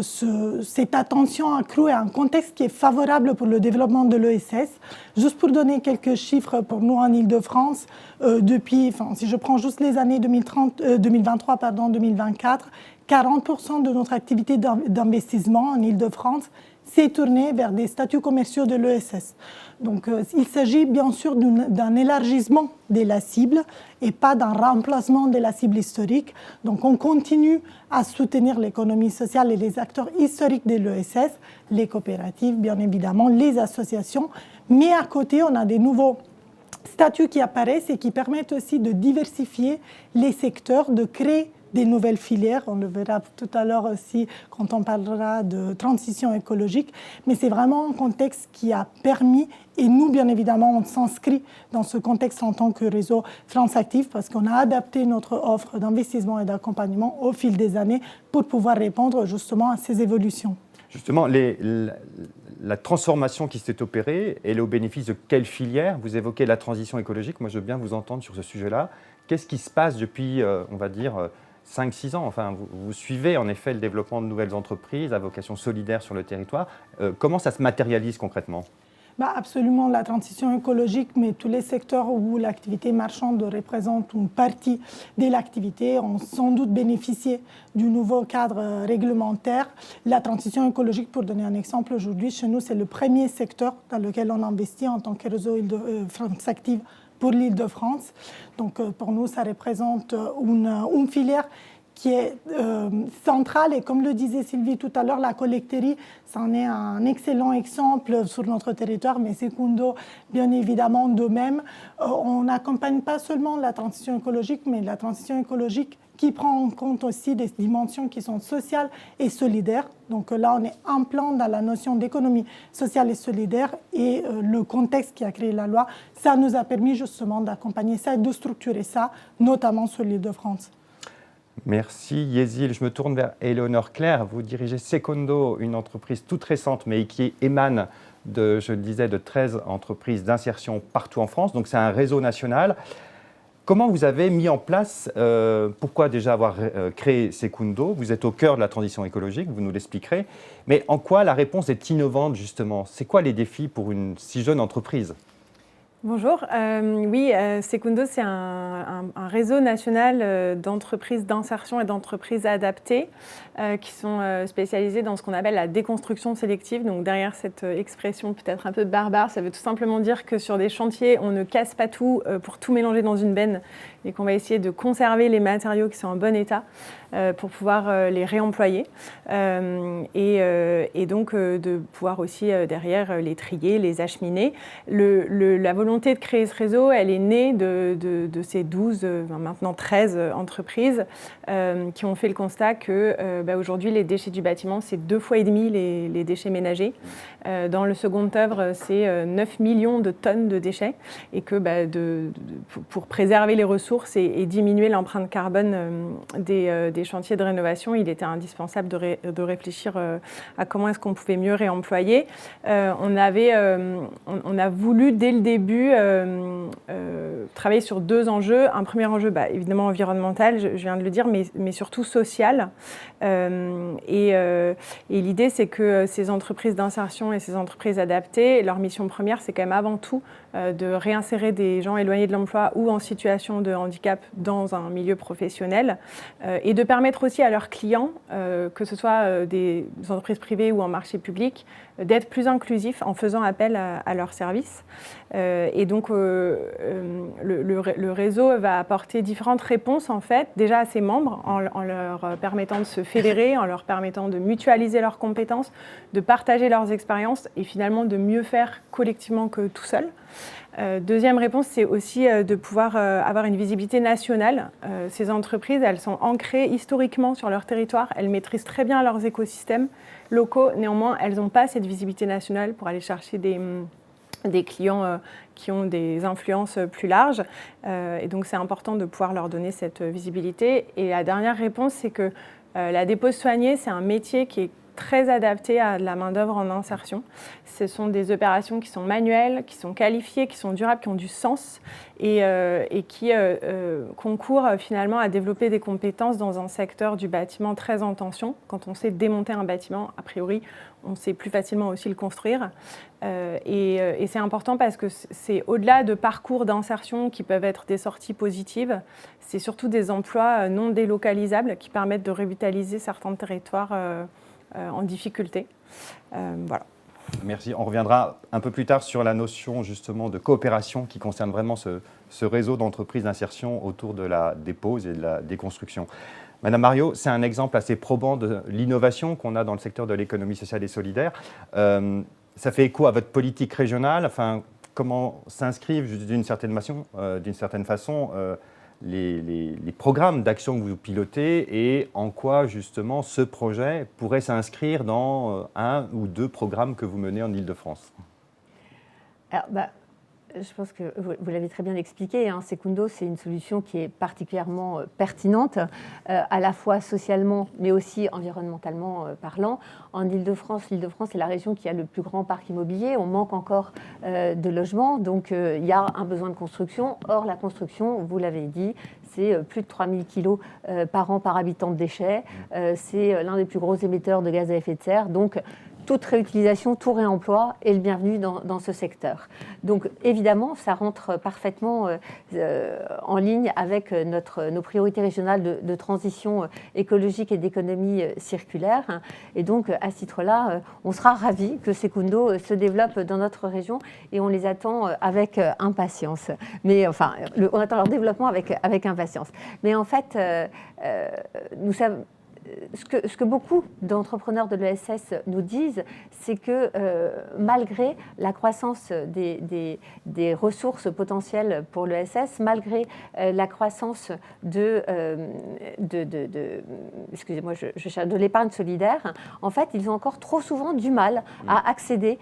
cette attention accrue à un contexte qui est favorable pour le développement de l'ESS. Juste pour donner quelques chiffres pour nous en Île-de-France, si je prends juste les années 2023-2024, 40% de notre activité d'investissement en Île-de-France s'est tourné vers des statuts commerciaux de l'ESS. Donc, il s'agit bien sûr d'un élargissement de la cible et pas d'un remplacement de la cible historique. Donc, on continue à soutenir l'économie sociale et les acteurs historiques de l'ESS, les coopératives, bien évidemment, les associations. Mais à côté, on a des nouveaux statuts qui apparaissent et qui permettent aussi de diversifier les secteurs, de créer des nouvelles filières. On le verra tout à l'heure aussi quand on parlera de transition écologique. Mais c'est vraiment un contexte qui a permis, et nous, bien évidemment, on s'inscrit dans ce contexte en tant que réseau France Active parce qu'on a adapté notre offre d'investissement et d'accompagnement au fil des années pour pouvoir répondre justement à ces évolutions. Justement, la transformation qui s'est opérée, elle est au bénéfice de quelle filière ? Vous évoquez la transition écologique. Moi, je veux bien vous entendre sur ce sujet-là. Qu'est-ce qui se passe depuis, on va dire, 5-6 ans, vous suivez en effet le développement de nouvelles entreprises à vocation solidaire sur le territoire. Comment ça se matérialise concrètement ? Absolument, la transition écologique, mais tous les secteurs où l'activité marchande représente une partie de l'activité ont sans doute bénéficié du nouveau cadre réglementaire. La transition écologique, pour donner un exemple, aujourd'hui, chez nous, c'est le premier secteur dans lequel on investit en tant que réseau France Active pour l'Île-de-France. Donc, pour nous, ça représente une filière qui est centrale. Et comme le disait Sylvie tout à l'heure, la collecterie, c'en est un excellent exemple sur notre territoire, mais Secundo, bien évidemment, de même. On n'accompagne pas seulement la transition écologique, mais la transition écologique qui prend en compte aussi des dimensions qui sont sociales et solidaires. Donc là, on est en plein dans la notion d'économie sociale et solidaire et le contexte qui a créé la loi, ça nous a permis justement d'accompagner ça et de structurer ça, notamment sur l'Île-de-France. Merci Yézil. Je me tourne vers Éléonore Clerc. Vous dirigez Secundo, une entreprise toute récente, mais qui émane de 13 entreprises d'insertion partout en France. Donc c'est un réseau national. Comment vous avez mis en place, pourquoi déjà avoir créé Secundo ? Vous êtes au cœur de la transition écologique, vous nous l'expliquerez. Mais en quoi la réponse est innovante justement ? C'est quoi les défis pour une si jeune entreprise ? Bonjour. Oui, Secundo, c'est un réseau national d'entreprises d'insertion et d'entreprises adaptées qui sont spécialisées dans ce qu'on appelle la déconstruction sélective. Donc derrière cette expression peut-être un peu barbare, ça veut tout simplement dire que sur des chantiers, on ne casse pas tout pour tout mélanger dans une benne et qu'on va essayer de conserver les matériaux qui sont en bon état pour pouvoir les réemployer et donc de pouvoir aussi derrière les trier, les acheminer. La volonté de créer ce réseau, elle est née de ces 12, maintenant 13 entreprises qui ont fait le constat que aujourd'hui les déchets du bâtiment, c'est 2,5 fois les déchets ménagers. Dans le second œuvre, c'est 9 millions de tonnes de déchets et que pour préserver les ressources et diminuer l'empreinte carbone des chantiers de rénovation, il était indispensable de réfléchir à comment est-ce qu'on pouvait mieux réemployer. On a voulu dès le début travailler sur 2 enjeux. Un premier enjeu, évidemment environnemental, je viens de le dire, mais surtout social. Et l'idée, c'est que ces entreprises d'insertion et ces entreprises adaptées, leur mission première, c'est quand même avant tout de réinsérer des gens éloignés de l'emploi ou en situation de handicap dans un milieu professionnel et de permettre aussi à leurs clients, que ce soit des entreprises privées ou en marché public, d'être plus inclusifs en faisant appel à leurs services. Et donc, le réseau va apporter différentes réponses, en fait, déjà à ses membres, en leur permettant de se fédérer, en leur permettant de mutualiser leurs compétences, de partager leurs expériences et finalement de mieux faire collectivement que tout seul. Deuxième réponse, c'est aussi de pouvoir avoir une visibilité nationale. Ces entreprises, elles sont ancrées historiquement sur leur territoire, elles maîtrisent très bien leurs écosystèmes locaux. Néanmoins, elles n'ont pas cette visibilité nationale pour aller chercher des clients qui ont des influences plus larges. Et donc, c'est important de pouvoir leur donner cette visibilité. Et la dernière réponse, c'est que la dépose soignée, c'est un métier qui est très adapté à de la main-d'œuvre en insertion. Ce sont des opérations qui sont manuelles, qui sont qualifiées, qui sont durables, qui ont du sens et qui concourent finalement à développer des compétences dans un secteur du bâtiment très en tension. Quand on sait démonter un bâtiment, a priori, on sait plus facilement aussi le construire. Et c'est important parce que c'est au-delà de parcours d'insertion qui peuvent être des sorties positives, c'est surtout des emplois non délocalisables qui permettent de revitaliser certains territoires en difficulté. Voilà. Merci. On reviendra un peu plus tard sur la notion justement de coopération qui concerne vraiment ce réseau d'entreprises d'insertion autour de la dépose et de la déconstruction. Madame Mariot, c'est un exemple assez probant de l'innovation qu'on a dans le secteur de l'économie sociale et solidaire. Ça fait écho à votre politique régionale. Enfin, comment s'inscrivent d'une certaine façon les programmes d'action que vous pilotez et en quoi justement ce projet pourrait s'inscrire dans un ou 2 programmes que vous menez en Île-de-France? Alors, je pense que vous l'avez très bien expliqué, Secundo, c'est une solution qui est particulièrement pertinente, à la fois socialement, mais aussi environnementalement parlant. En Île-de-France, l'Île-de-France est la région qui a le plus grand parc immobilier. On manque encore de logements, donc il y a un besoin de construction. Or, la construction, vous l'avez dit, c'est plus de 3000 kilos par an par habitant de déchets. C'est l'un des plus gros émetteurs de gaz à effet de serre. Donc, toute réutilisation, tout réemploi est le bienvenu dans ce secteur. Donc évidemment, ça rentre parfaitement en ligne avec nos priorités régionales de transition écologique et d'économie circulaire. Et donc à ce titre-là, on sera ravis que Secundo se développe dans notre région et on les attend avec impatience. Mais enfin, on attend leur développement avec impatience. Mais en fait, nous savons... Ce que beaucoup d'entrepreneurs de l'ESS nous disent, c'est que malgré la croissance des ressources potentielles pour l'ESS, malgré la croissance de l'épargne solidaire, en fait, ils ont encore trop souvent du mal à accéder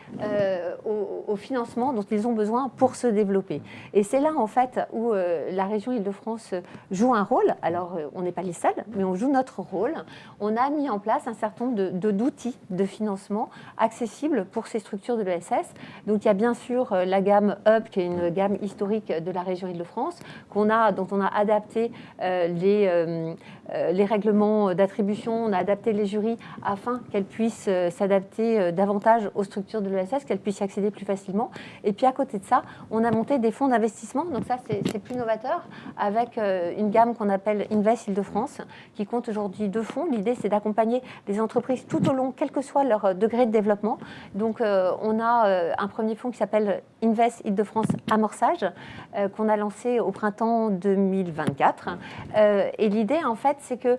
au financement dont ils ont besoin pour se développer. Et c'est là, en fait, où la région Île-de-France joue un rôle. Alors, on n'est pas les seuls, mais on joue notre rôle on a mis en place un certain nombre d'outils de financement accessibles pour ces structures de l'ESS. Donc il y a bien sûr la gamme UP, qui est une gamme historique de la région Île-de-France, dont on a adapté les règlements d'attribution, on a adapté les jurys afin qu'elles puissent s'adapter davantage aux structures de l'ESS, qu'elles puissent y accéder plus facilement. Et puis à côté de ça, on a monté des fonds d'investissement, donc ça c'est plus novateur, avec une gamme qu'on appelle Invest Île-de-France, qui compte aujourd'hui 2 fonds. L'idée c'est d'accompagner les entreprises tout au long, quel que soit leur degré de développement. Donc on a un premier fonds qui s'appelle Invest Île-de-France Amorçage, qu'on a lancé au printemps 2024. Et l'idée en fait c'est que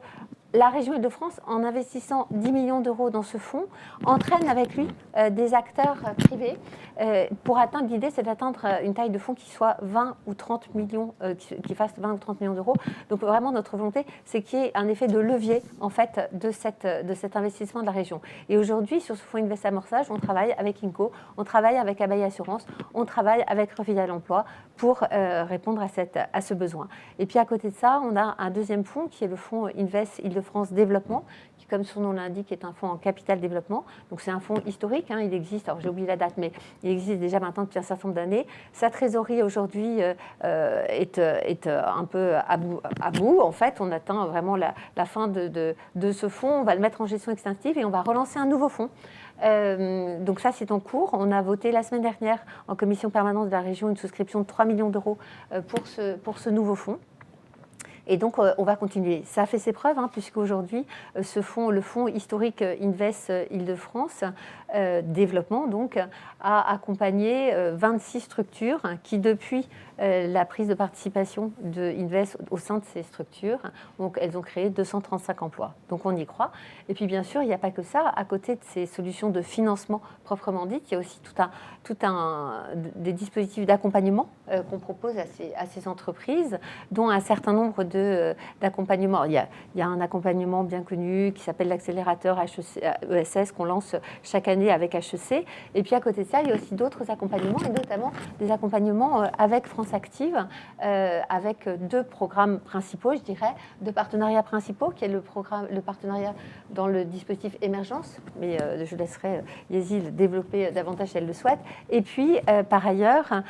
la région Île-de-France, en investissant 10 millions d'euros dans ce fonds, entraîne avec lui des acteurs privés. Pour atteindre, l'idée, c'est d'atteindre une taille de fonds qui soit 20 ou 30 millions, qui fasse 20 ou 30 millions d'euros. Donc vraiment, notre volonté, c'est qu'il y ait un effet de levier, en fait, de cet investissement de la région. Et aujourd'hui, sur ce fonds Invest Amorçage, on travaille avec Inco, on travaille avec Abeille Assurance, on travaille avec Refil à l'emploi pour répondre à ce besoin. Et puis à côté de ça, on a un deuxième fonds qui est le fonds Invest Île-de-France Développement, qui, comme son nom l'indique, est un fonds en capital développement. Donc c'est un fonds historique, il existe, alors j'ai oublié la date, mais il existe déjà maintenant depuis un certain nombre d'années. Sa trésorerie aujourd'hui est un peu à bout. En fait, on atteint vraiment la fin de ce fonds. On va le mettre en gestion extinctive et on va relancer un nouveau fonds. Donc ça, c'est en cours. On a voté la semaine dernière en commission permanente de la région une souscription de 3 millions d'euros pour ce nouveau fonds. Et donc, on va continuer. Ça a fait ses preuves, puisqu'aujourd'hui, le fonds historique Invest Île-de-France Développement, donc, a accompagné 26 structures qui, depuis la prise de participation de Invest au sein de ces structures, donc, elles ont créé 235 emplois. Donc, on y croit. Et puis, bien sûr, il n'y a pas que ça. À côté de ces solutions de financement proprement dites, il y a aussi des dispositifs d'accompagnement qu'on propose à ces entreprises, dont un certain nombre d'accompagnements. Il y a un accompagnement bien connu qui s'appelle l'accélérateur ESS qu'on lance chaque année avec HEC. Et puis à côté de ça, il y a aussi d'autres accompagnements, et notamment des accompagnements avec France Active, avec 2 programmes principaux, je dirais, 2 partenariats principaux, qui est le partenariat dans le dispositif Émergence, mais je laisserai Yézil développer davantage si elle le souhaite. Et puis, par ailleurs,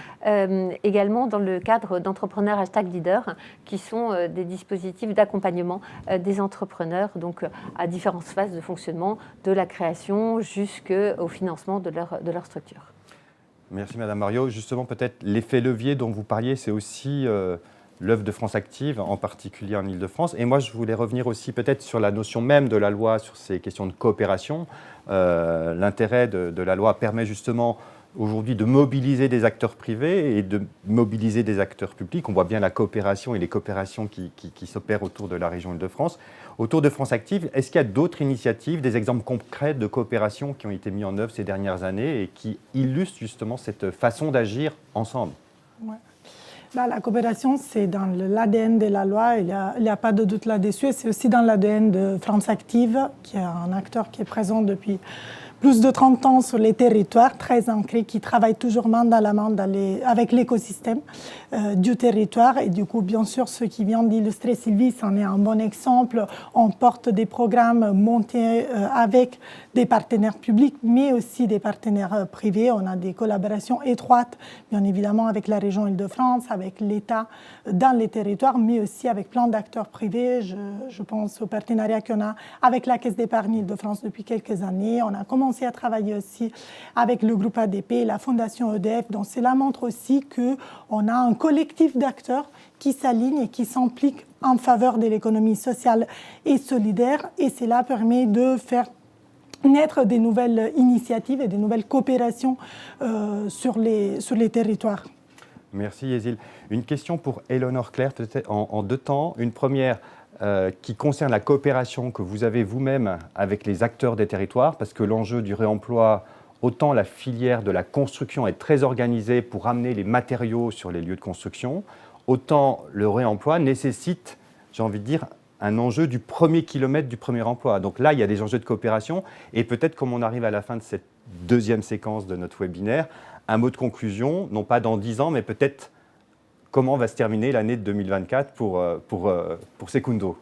également dans le cadre d'entrepreneurs #leader, qui sont des dispositifs d'accompagnement des entrepreneurs, donc à différentes phases de fonctionnement, de la création jusqu'au financement de leur structure. Merci Madame Mario. Justement, peut-être l'effet levier dont vous parliez, c'est aussi l'œuvre de France Active, en particulier en Île-de-France. Et moi, je voulais revenir aussi peut-être sur la notion même de la loi, sur ces questions de coopération. L'intérêt de la loi permet justement aujourd'hui de mobiliser des acteurs privés et de mobiliser des acteurs publics. On voit bien la coopération et les coopérations qui s'opèrent autour de la région Île-de-France. Autour de France Active, est-ce qu'il y a d'autres initiatives, des exemples concrets de coopération qui ont été mis en œuvre ces dernières années et qui illustrent justement cette façon d'agir ensemble ? Ouais. La coopération, c'est dans l'ADN de la loi, il n'y a pas de doute là-dessus. Et c'est aussi dans l'ADN de France Active, qui est un acteur qui est présent depuis plus de 30 ans sur les territoires, très ancré, qui travaille toujours main dans la main avec l'écosystème du territoire. Et du coup, bien sûr, ce qui vient d'illustrer Sylvie, c'en est un bon exemple. On porte des programmes montés avec des partenaires publics, mais aussi des partenaires privés. On a des collaborations étroites, bien évidemment, avec la région Île-de-France, avec l'État dans les territoires, mais aussi avec plein d'acteurs privés. Je pense au partenariat qu'on a avec la Caisse d'épargne Île-de-France depuis quelques années. On a commencé à travailler aussi avec le groupe ADP, la Fondation EDF. Donc cela montre aussi qu'on a un collectif d'acteurs qui s'alignent et qui s'impliquent en faveur de l'économie sociale et solidaire. Et cela permet de faire naître des nouvelles initiatives et des nouvelles coopérations sur les territoires. Merci Yézil. Une question pour Éléonore Clerc, en 2 temps. Une première qui concerne la coopération que vous avez vous-même avec les acteurs des territoires, parce que l'enjeu du réemploi, autant la filière de la construction est très organisée pour amener les matériaux sur les lieux de construction, autant le réemploi nécessite, j'ai envie de dire, un enjeu du premier kilomètre du premier emploi. Donc là, il y a des enjeux de coopération, et peut-être comme on arrive à la fin de cette 2e séquence de notre webinaire, un mot de conclusion, non pas dans 10 ans, mais peut-être comment va se terminer l'année de 2024 pour Secundo.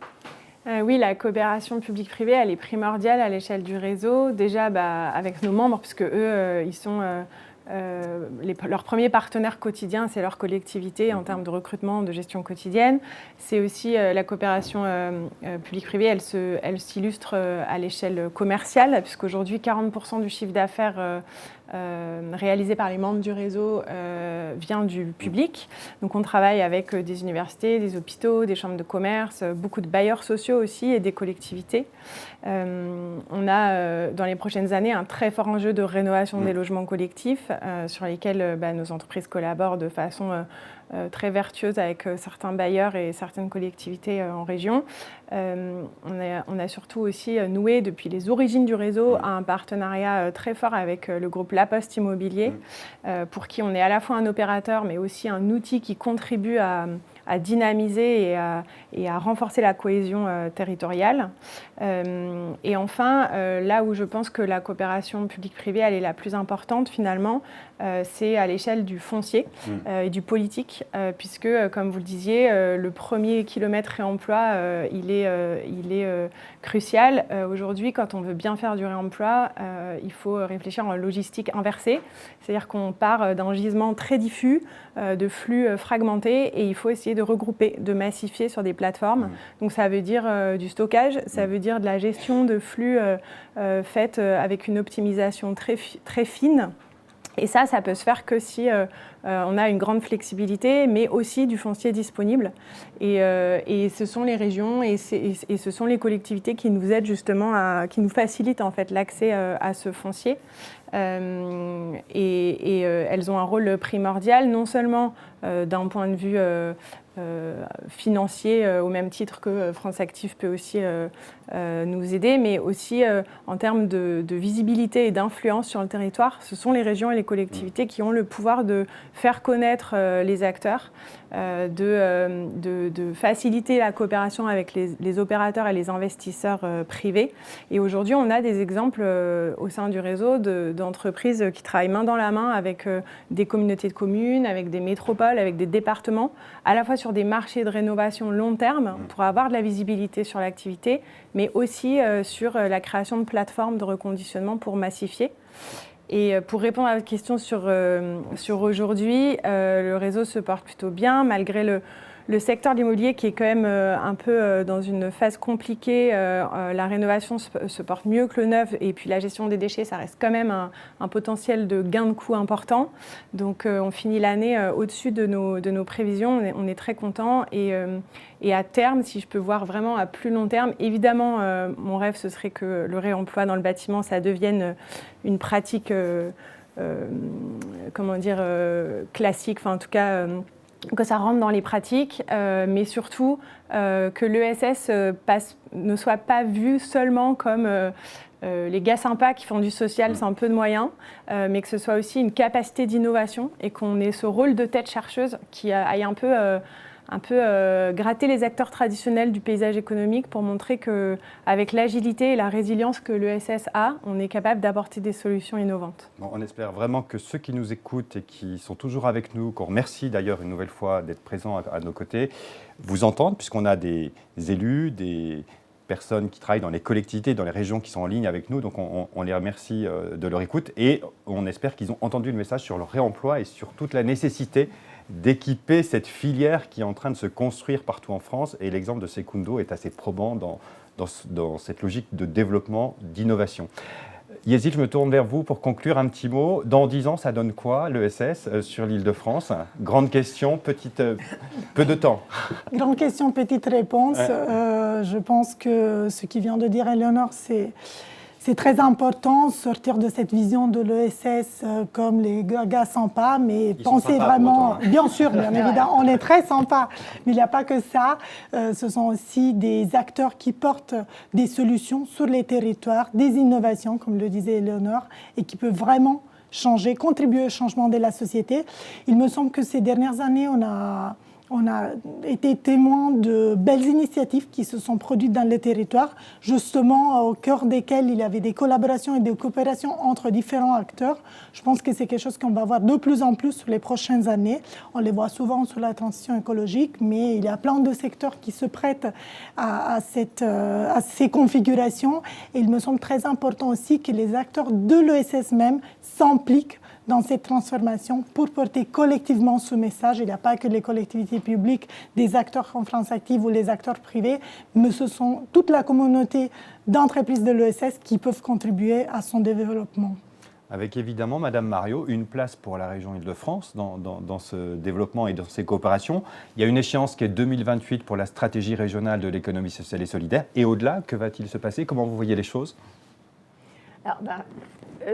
Oui, la coopération publique-privée, elle est primordiale à l'échelle du réseau. Déjà, avec nos membres, puisque eux, ils sont leurs premiers partenaires quotidiens, c'est leur collectivité en termes de recrutement, de gestion quotidienne. C'est aussi la coopération publique-privée, elle s'illustre à l'échelle commerciale, puisqu'aujourd'hui, 40% du chiffre d'affaires réalisé par les membres du réseau vient du public. Donc on travaille avec des universités, des hôpitaux, des chambres de commerce, beaucoup de bailleurs sociaux aussi et des collectivités. On a dans les prochaines années un très fort enjeu de rénovation des logements collectifs sur lesquels nos entreprises collaborent de façon très vertueuse avec certains bailleurs et certaines collectivités en région. On a surtout aussi noué depuis les origines du réseau un partenariat très fort avec le groupe La Poste Immobilier, pour qui on est à la fois un opérateur mais aussi un outil qui contribue à dynamiser et à renforcer la cohésion territoriale. Et enfin, là où je pense que la coopération publique-privée elle est la plus importante finalement, c'est à l'échelle du foncier et du politique, puisque, comme vous le disiez, le premier kilomètre réemploi, il est crucial. Aujourd'hui, quand on veut bien faire du réemploi, il faut réfléchir en logistique inversée, c'est-à-dire qu'on part d'un gisement très diffus, de flux fragmentés, et il faut essayer de regrouper, de massifier sur des plateformes. Donc ça veut dire du stockage, ça veut dire de la gestion de flux faite avec une optimisation très fine. Et ça peut se faire que si on a une grande flexibilité, mais aussi du foncier disponible. Et ce sont les régions et ce sont les collectivités qui nous aident justement, qui nous facilitent en fait l'accès à ce foncier. Elles ont un rôle primordial, non seulement d'un point de vue financier, au même titre que France Active peut aussi nous aider, mais aussi en termes de visibilité et d'influence sur le territoire. Ce sont les régions et les collectivités qui ont le pouvoir de faire connaître les acteurs, de faciliter la coopération avec les opérateurs et les investisseurs privés. Et aujourd'hui, on a des exemples au sein du réseau d'entreprises qui travaillent main dans la main avec des communautés de communes, avec des métropoles, avec des départements, à la fois sur des marchés de rénovation long terme pour avoir de la visibilité sur l'activité, mais aussi sur la création de plateformes de reconditionnement pour massifier. Et pour répondre à votre question sur aujourd'hui, le réseau se porte plutôt bien, malgré le secteur de l'immobilier qui est quand même un peu dans une phase compliquée. La rénovation se porte mieux que le neuf, et puis la gestion des déchets, ça reste quand même un potentiel de gain de coût important. Donc on finit l'année au-dessus de nos prévisions, on est très content. Et à terme, si je peux voir vraiment à plus long terme, évidemment, mon rêve, ce serait que le réemploi dans le bâtiment, ça devienne une pratique, classique, enfin en tout cas... que ça rentre dans les pratiques, mais surtout que l'ESS ne soit pas vu seulement comme les gars sympas qui font du social sans peu de moyens, mais que ce soit aussi une capacité d'innovation et qu'on ait ce rôle de tête chercheuse qui aille un peu gratter les acteurs traditionnels du paysage économique pour montrer qu'avec l'agilité et la résilience que l'ESS a, on est capable d'apporter des solutions innovantes. Bon, on espère vraiment que ceux qui nous écoutent et qui sont toujours avec nous, qu'on remercie d'ailleurs une nouvelle fois d'être présents à nos côtés, vous entendent, puisqu'on a des élus, des personnes qui travaillent dans les collectivités, dans les régions qui sont en ligne avec nous, donc on les remercie de leur écoute et on espère qu'ils ont entendu le message sur leur réemploi et sur toute la nécessité d'équiper cette filière qui est en train de se construire partout en France. Et l'exemple de Secundo est assez probant dans cette logique de développement, d'innovation. Yézil, je me tourne vers vous pour conclure un petit mot. Dans 10 ans, ça donne quoi, l'ESS sur l'Île-de-France? Grande question, peu de temps. Grande question, petite réponse. Je pense que ce qui vient de dire Éléonore, c'est très important, sortir de cette vision de l'ESS comme les gars sympas, mais penser vraiment... Bien sûr, bien évidemment, on est très sympas, mais il n'y a pas que ça. Ce sont aussi des acteurs qui portent des solutions sur les territoires, des innovations, comme le disait Éléonore, et qui peuvent vraiment changer, contribuer au changement de la société. Il me semble que ces dernières années, on a On a été témoin de belles initiatives qui se sont produites dans les territoires, justement au cœur desquelles il y avait des collaborations et des coopérations entre différents acteurs. Je pense que c'est quelque chose qu'on va voir de plus en plus sur les prochaines années. On les voit souvent sur la transition écologique, mais il y a plein de secteurs qui se prêtent à ces configurations. Et il me semble très important aussi que les acteurs de l'ESS même s'impliquent dans cette transformation pour porter collectivement ce message. Il n'y a pas que les collectivités publiques, des acteurs en France Active ou les acteurs privés, mais ce sont toute la communauté d'entreprises de l'ESS qui peuvent contribuer à son développement. Avec évidemment, Madame Mariot, une place pour la région Île-de-France dans ce développement et dans ces coopérations. Il y a une échéance qui est 2028 pour la stratégie régionale de l'économie sociale et solidaire. Et au-delà, que va-t-il se passer? Comment vous voyez les choses? Alors,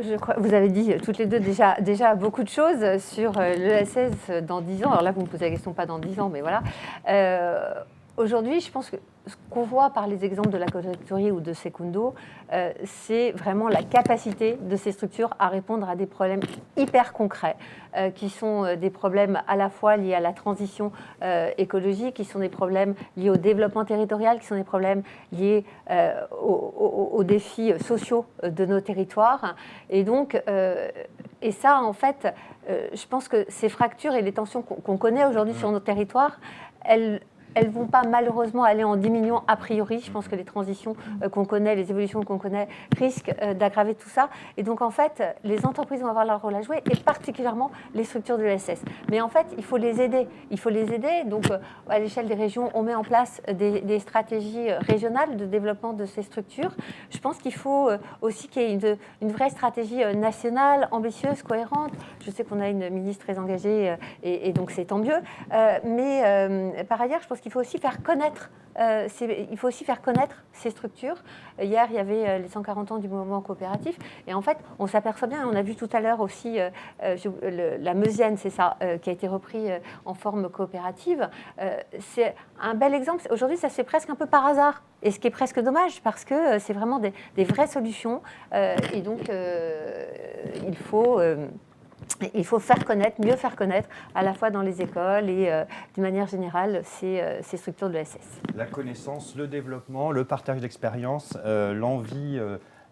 je crois, vous avez dit toutes les deux déjà beaucoup de choses sur l'ESS dans 10 ans. Alors là, vous me posez la question pas dans 10 ans, mais voilà. Aujourd'hui, je pense que ce qu'on voit par les exemples de la Collectory ou de Secundo, c'est vraiment la capacité de ces structures à répondre à des problèmes hyper concrets, qui sont des problèmes à la fois liés à la transition écologique, qui sont des problèmes liés au développement territorial, qui sont des problèmes liés aux défis sociaux de nos territoires. Et donc, et ça, en fait, je pense que ces fractures et les tensions qu'on connaît aujourd'hui sur nos territoires, elles ne vont pas malheureusement aller en diminuant a priori. Je pense que les transitions qu'on connaît, les évolutions qu'on connaît risquent d'aggraver tout ça. Et donc en fait, les entreprises vont avoir leur rôle à jouer et particulièrement les structures de l'ESS. Mais en fait, il faut les aider. Il faut les aider. Donc à l'échelle des régions, on met en place des stratégies régionales de développement de ces structures. Je pense qu'il faut aussi qu'il y ait une vraie stratégie nationale, ambitieuse, cohérente. Je sais qu'on a une ministre très engagée et donc c'est tant mieux. Mais par ailleurs, je pense qu'il faut aussi faire connaître ces structures. Hier, il y avait les 140 ans du mouvement coopératif. Et en fait, on s'aperçoit bien, et on a vu tout à l'heure aussi la Meusienne, c'est ça, qui a été repris en forme coopérative. C'est un bel exemple. Aujourd'hui, ça se fait presque un peu par hasard. Et ce qui est presque dommage, parce que c'est vraiment des vraies solutions. Et donc, il faut faire connaître, mieux faire connaître, à la fois dans les écoles et d'une manière générale, ces structures de l'ESS. La connaissance, le développement, le partage d'expérience, l'envie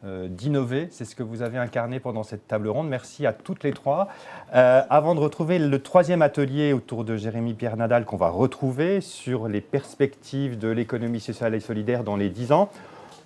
d'innover, c'est ce que vous avez incarné pendant cette table ronde. Merci à toutes les trois. Avant de retrouver le troisième atelier autour de Jérémy Pierre Nadal qu'on va retrouver sur les perspectives de l'économie sociale et solidaire dans les 10 ans,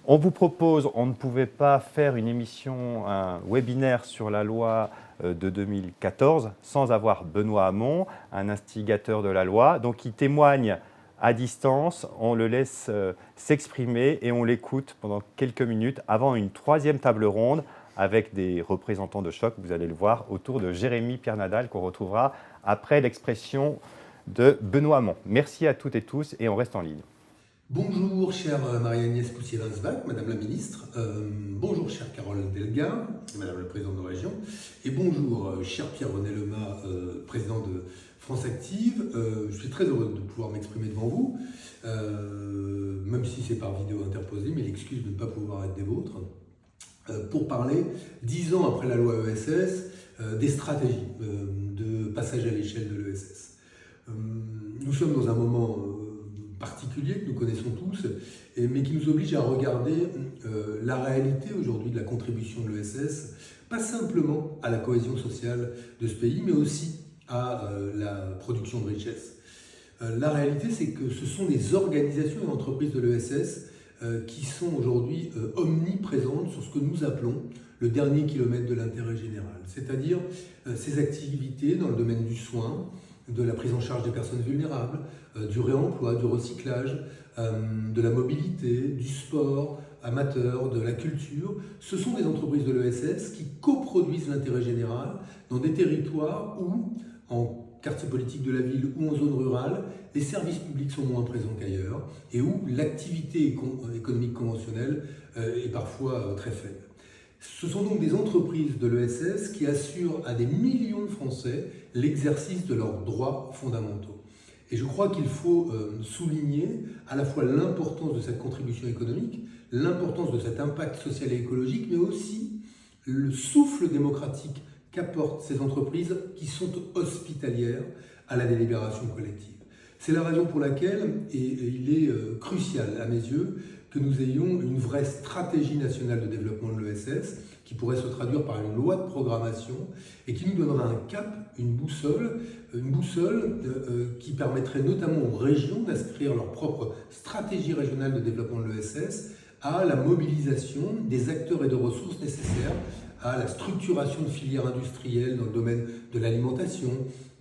on vous propose, on ne pouvait pas faire une émission, un webinaire sur la loi de 2014 sans avoir Benoît Hamon, un instigateur de la loi, donc il témoigne à distance, on le laisse s'exprimer et on l'écoute pendant quelques minutes avant une troisième table ronde avec des représentants de Choc, vous allez le voir, autour de Jérémy Pierre Nadal qu'on retrouvera après l'expression de Benoît Hamon. Merci à toutes et tous et on reste en ligne. Bonjour, chère Marie-Agnès Poussier-Winsbach, Madame la Ministre. Bonjour, chère Carole Delga, Madame la Présidente de Région. Et bonjour, cher Pierre-René Lemas, Président de France Active. Je suis très heureux de pouvoir m'exprimer devant vous, même si c'est par vidéo interposée, mais l'excuse de ne pas pouvoir être des vôtres, pour parler, 10 ans après la loi ESS, des stratégies de passage à l'échelle de l'ESS. Nous sommes dans un moment particulier que nous connaissons tous, mais qui nous oblige à regarder la réalité aujourd'hui de la contribution de l'ESS, pas simplement à la cohésion sociale de ce pays, mais aussi à la production de richesse. La réalité, c'est que ce sont les organisations et entreprises de l'ESS qui sont aujourd'hui omniprésentes sur ce que nous appelons le dernier kilomètre de l'intérêt général, c'est-à-dire ces activités dans le domaine du soin, de la prise en charge des personnes vulnérables, du réemploi, du recyclage, de la mobilité, du sport amateur, de la culture. Ce sont des entreprises de l'ESS qui coproduisent l'intérêt général dans des territoires où, en quartier politique de la ville ou en zone rurale, les services publics sont moins présents qu'ailleurs et où l'activité économique conventionnelle est parfois très faible. Ce sont donc des entreprises de l'ESS qui assurent à des millions de Français l'exercice de leurs droits fondamentaux. Et je crois qu'il faut souligner à la fois l'importance de cette contribution économique, l'importance de cet impact social et écologique, mais aussi le souffle démocratique qu'apportent ces entreprises qui sont hospitalières à la délibération collective. C'est la raison pour laquelle, et il est crucial à mes yeux, que nous ayons une vraie stratégie nationale de développement de l'ESS qui pourrait se traduire par une loi de programmation et qui nous donnera un cap, une boussole qui permettrait notamment aux régions d'inscrire leur propre stratégie régionale de développement de l'ESS à la mobilisation des acteurs et de ressources nécessaires à la structuration de filières industrielles dans le domaine de l'alimentation,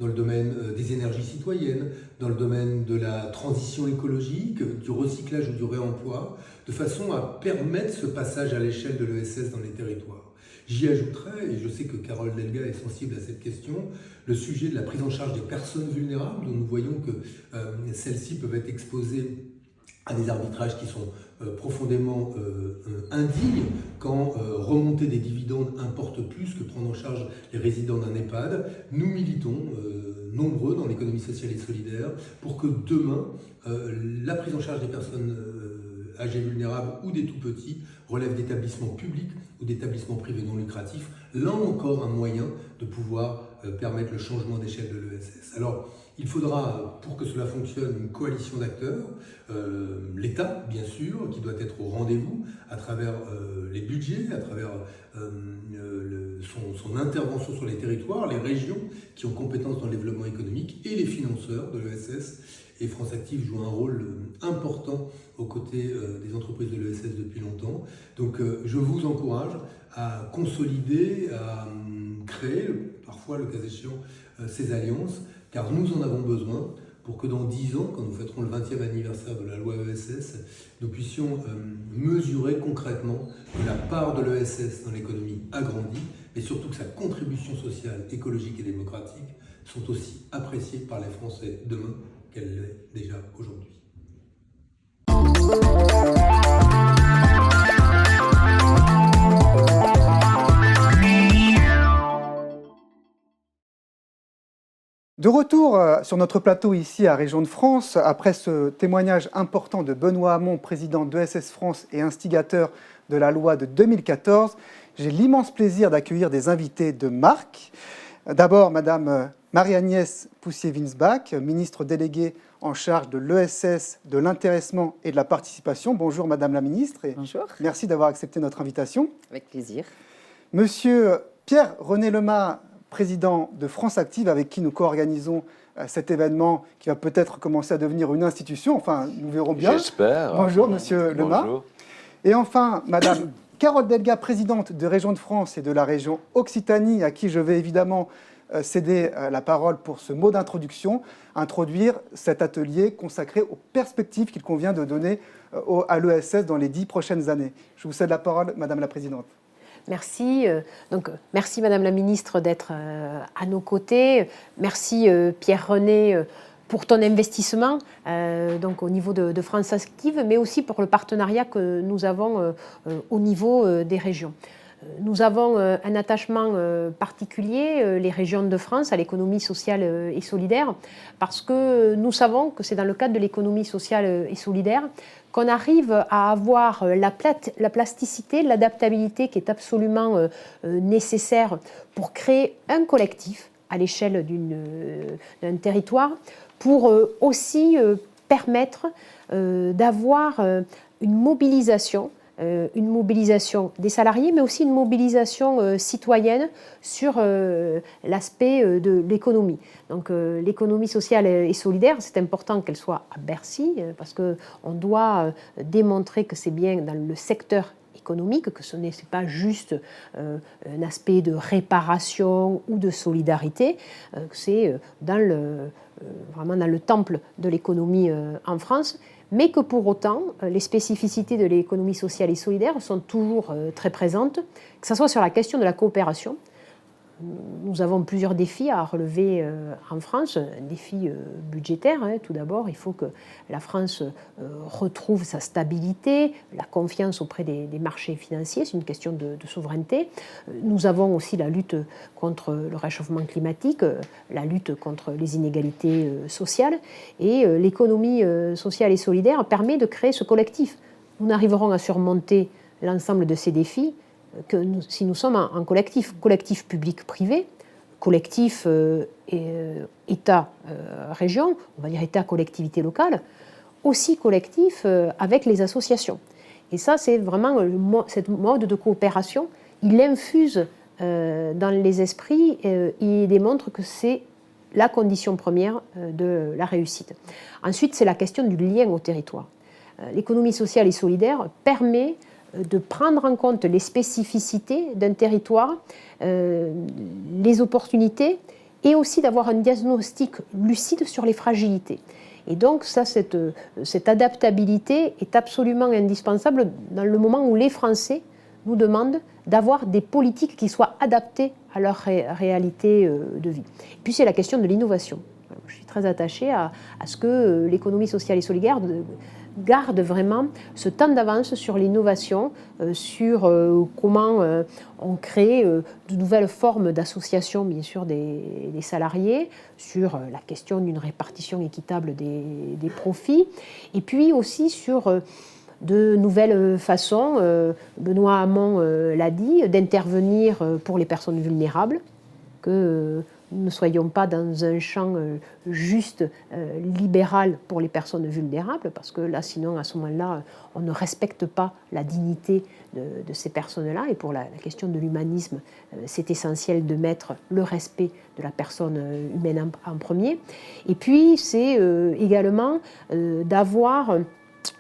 dans le domaine des énergies citoyennes, dans le domaine de la transition écologique, du recyclage ou du réemploi, de façon à permettre ce passage à l'échelle de l'ESS dans les territoires. J'y ajouterai, et je sais que Carole Delga est sensible à cette question, le sujet de la prise en charge des personnes vulnérables, dont nous voyons que celles-ci peuvent être exposées à des arbitrages qui sont profondément indignes quand remonter des dividendes importe plus que prendre en charge les résidents d'un EHPAD. Nous militons nombreux dans l'économie sociale et solidaire pour que demain, la prise en charge des personnes âgés vulnérables ou des tout-petits relèvent d'établissements publics ou d'établissements privés non lucratifs. Là encore, un moyen de pouvoir permettre le changement d'échelle de l'ESS. Alors, il faudra, pour que cela fonctionne, une coalition d'acteurs, l'État, bien sûr, qui doit être au rendez-vous à travers les budgets, à travers son intervention sur les territoires, les régions qui ont compétence dans le développement économique et les financeurs de l'ESS. Et France Active joue un rôle important aux côtés des entreprises de l'ESS depuis longtemps. Donc je vous encourage à consolider, à créer, parfois le cas échéant, ces alliances, car nous en avons besoin pour que dans 10 ans, quand nous fêterons le 20e anniversaire de la loi ESS, nous puissions mesurer concrètement que la part de l'ESS dans l'économie a grandi, mais surtout que sa contribution sociale, écologique et démocratique sont aussi appréciées par les Français demain qu'elle l'est déjà aujourd'hui. De retour sur notre plateau ici à Région de France, après ce témoignage important de Benoît Hamon, président d'ESS France et instigateur de la loi de 2014, j'ai l'immense plaisir d'accueillir des invités de marque. D'abord, Madame Marie-Agnès Poussier-Winsbach, ministre déléguée en charge de l'ESS, de l'intéressement et de la participation. Bonjour Madame la ministre. Et bonjour. Merci d'avoir accepté notre invitation. Avec plaisir. Monsieur Pierre-René Lemas, président de France Active, avec qui nous co-organisons cet événement qui va peut-être commencer à devenir une institution. Enfin, nous verrons bien. J'espère. Bonjour Monsieur Lemas. Bonjour. Et enfin, Madame Carole Delga, présidente de Région de France et de la région Occitanie, à qui je vais évidemment céder la parole pour ce mot d'introduction, introduire cet atelier consacré aux perspectives qu'il convient de donner à l'ESS dans les 10 prochaines années. Je vous cède la parole, Madame la Présidente. Merci. Merci Madame la Ministre d'être à nos côtés. Merci Pierre-René pour ton investissement au niveau de France Active, mais aussi pour le partenariat que nous avons au niveau des régions. Nous avons un attachement particulier, les régions de France, à l'économie sociale et solidaire, parce que nous savons que c'est dans le cadre de l'économie sociale et solidaire qu'on arrive à avoir la plasticité, l'adaptabilité qui est absolument nécessaire pour créer un collectif à l'échelle d'un territoire, pour aussi permettre d'avoir une mobilisation des salariés, mais aussi une mobilisation citoyenne sur l'aspect de l'économie. Donc l'économie sociale et solidaire, c'est important qu'elle soit à Bercy, parce qu'on doit démontrer que c'est bien dans le secteur économique, que ce n'est pas juste un aspect de réparation ou de solidarité, que c'est vraiment dans le temple de l'économie en France, mais que pour autant, les spécificités de l'économie sociale et solidaire sont toujours très présentes, que ce soit sur la question de la coopération. Nous avons plusieurs défis à relever en France. Un défi budgétaire, tout d'abord. Il faut que la France retrouve sa stabilité, la confiance auprès des marchés financiers. C'est une question de souveraineté. Nous avons aussi la lutte contre le réchauffement climatique, la lutte contre les inégalités sociales. Et l'économie sociale et solidaire permet de créer ce collectif. Nous n'arriverons à surmonter l'ensemble de ces défis que si nous sommes un collectif public-privé, collectif État-région, on va dire État-collectivité locale, aussi collectif avec les associations. Et ça, c'est vraiment cette mode de coopération, il infuse dans les esprits, il démontre que c'est la condition première de la réussite. Ensuite, c'est la question du lien au territoire. L'économie sociale et solidaire permet de prendre en compte les spécificités d'un territoire, les opportunités, et aussi d'avoir un diagnostic lucide sur les fragilités. Et donc, ça, cette adaptabilité est absolument indispensable dans le moment où les Français nous demandent d'avoir des politiques qui soient adaptées à leur réalité de vie. Et puis, c'est la question de l'innovation. Je suis très attachée à ce que l'économie sociale et solidaire garde vraiment ce temps d'avance sur l'innovation, sur comment on crée de nouvelles formes d'association, bien sûr, des salariés, sur la question d'une répartition équitable des profits, et puis aussi sur de nouvelles façons, Benoît Hamon l'a dit, d'intervenir pour les personnes vulnérables, que nous ne soyons pas dans un champ juste libéral pour les personnes vulnérables, parce que là, sinon, à ce moment-là, on ne respecte pas la dignité de ces personnes-là. Et pour la question de l'humanisme, c'est essentiel de mettre le respect de la personne humaine en premier. Et puis, c'est également d'avoir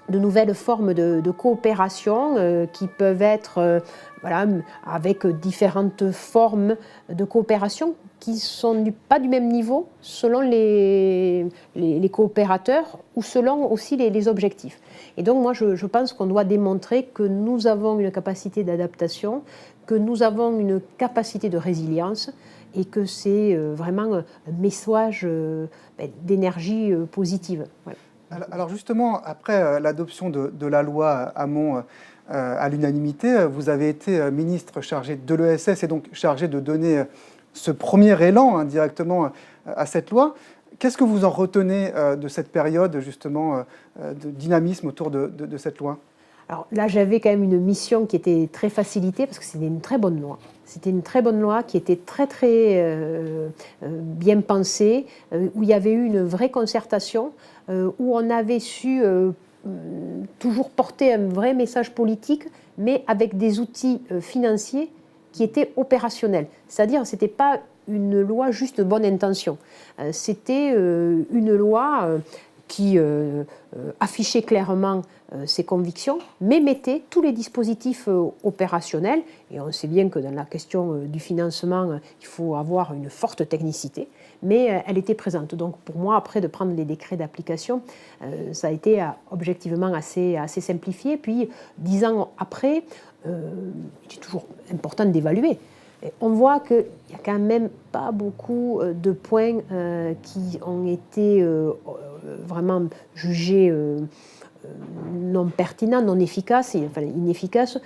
de nouvelles formes de coopération qui peuvent être voilà, avec différentes formes de coopération qui ne sont pas du même niveau selon les coopérateurs ou selon aussi les objectifs. Et donc moi je pense qu'on doit démontrer que nous avons une capacité d'adaptation, que nous avons une capacité de résilience et que c'est vraiment un message d'énergie positive. Voilà. Alors justement, après l'adoption de la loi Hamon à l'unanimité, vous avez été ministre chargé de l'ESS et donc chargé de donner ce premier élan directement à cette loi. Qu'est-ce que vous en retenez de cette période justement de dynamisme autour de cette loi ? Alors là, j'avais quand même une mission qui était très facilitée parce que c'était une très bonne loi. C'était une très bonne loi qui était très bien pensée, où il y avait eu une vraie concertation, où on avait su toujours porter un vrai message politique, mais avec des outils financiers qui étaient opérationnels. C'est-à-dire que ce n'était pas une loi juste de bonne intention. C'était une loi qui affichait clairement ses convictions, mais mettait tous les dispositifs opérationnels. Et on sait bien que dans la question du financement, il faut avoir une forte technicité, mais elle était présente. Donc pour moi, après de prendre les décrets d'application, ça a été objectivement assez simplifié. Puis 10 ans après, il est toujours important d'évaluer. On voit qu'il n'y a quand même pas beaucoup de points qui ont été vraiment jugés non pertinents, non efficaces, enfin inefficaces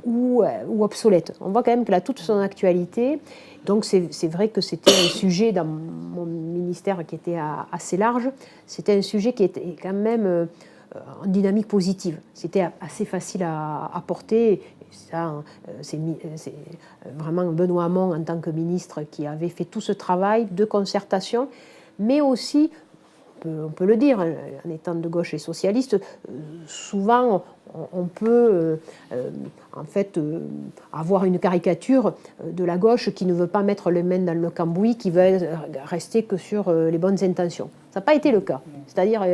ou obsolètes. On voit quand même qu'elle a toute son actualité. Donc c'est vrai que c'était un sujet dans mon ministère qui était assez large. C'était un sujet qui était quand même en dynamique positive. C'était assez facile à porter. Ça, c'est vraiment Benoît Hamon en tant que ministre qui avait fait tout ce travail de concertation, mais aussi, on peut le dire, en étant de gauche et socialiste, souvent on peut en fait avoir une caricature de la gauche qui ne veut pas mettre les mains dans le cambouis, qui veut rester que sur les bonnes intentions. Ça n'a pas été le cas. C'est-à-dire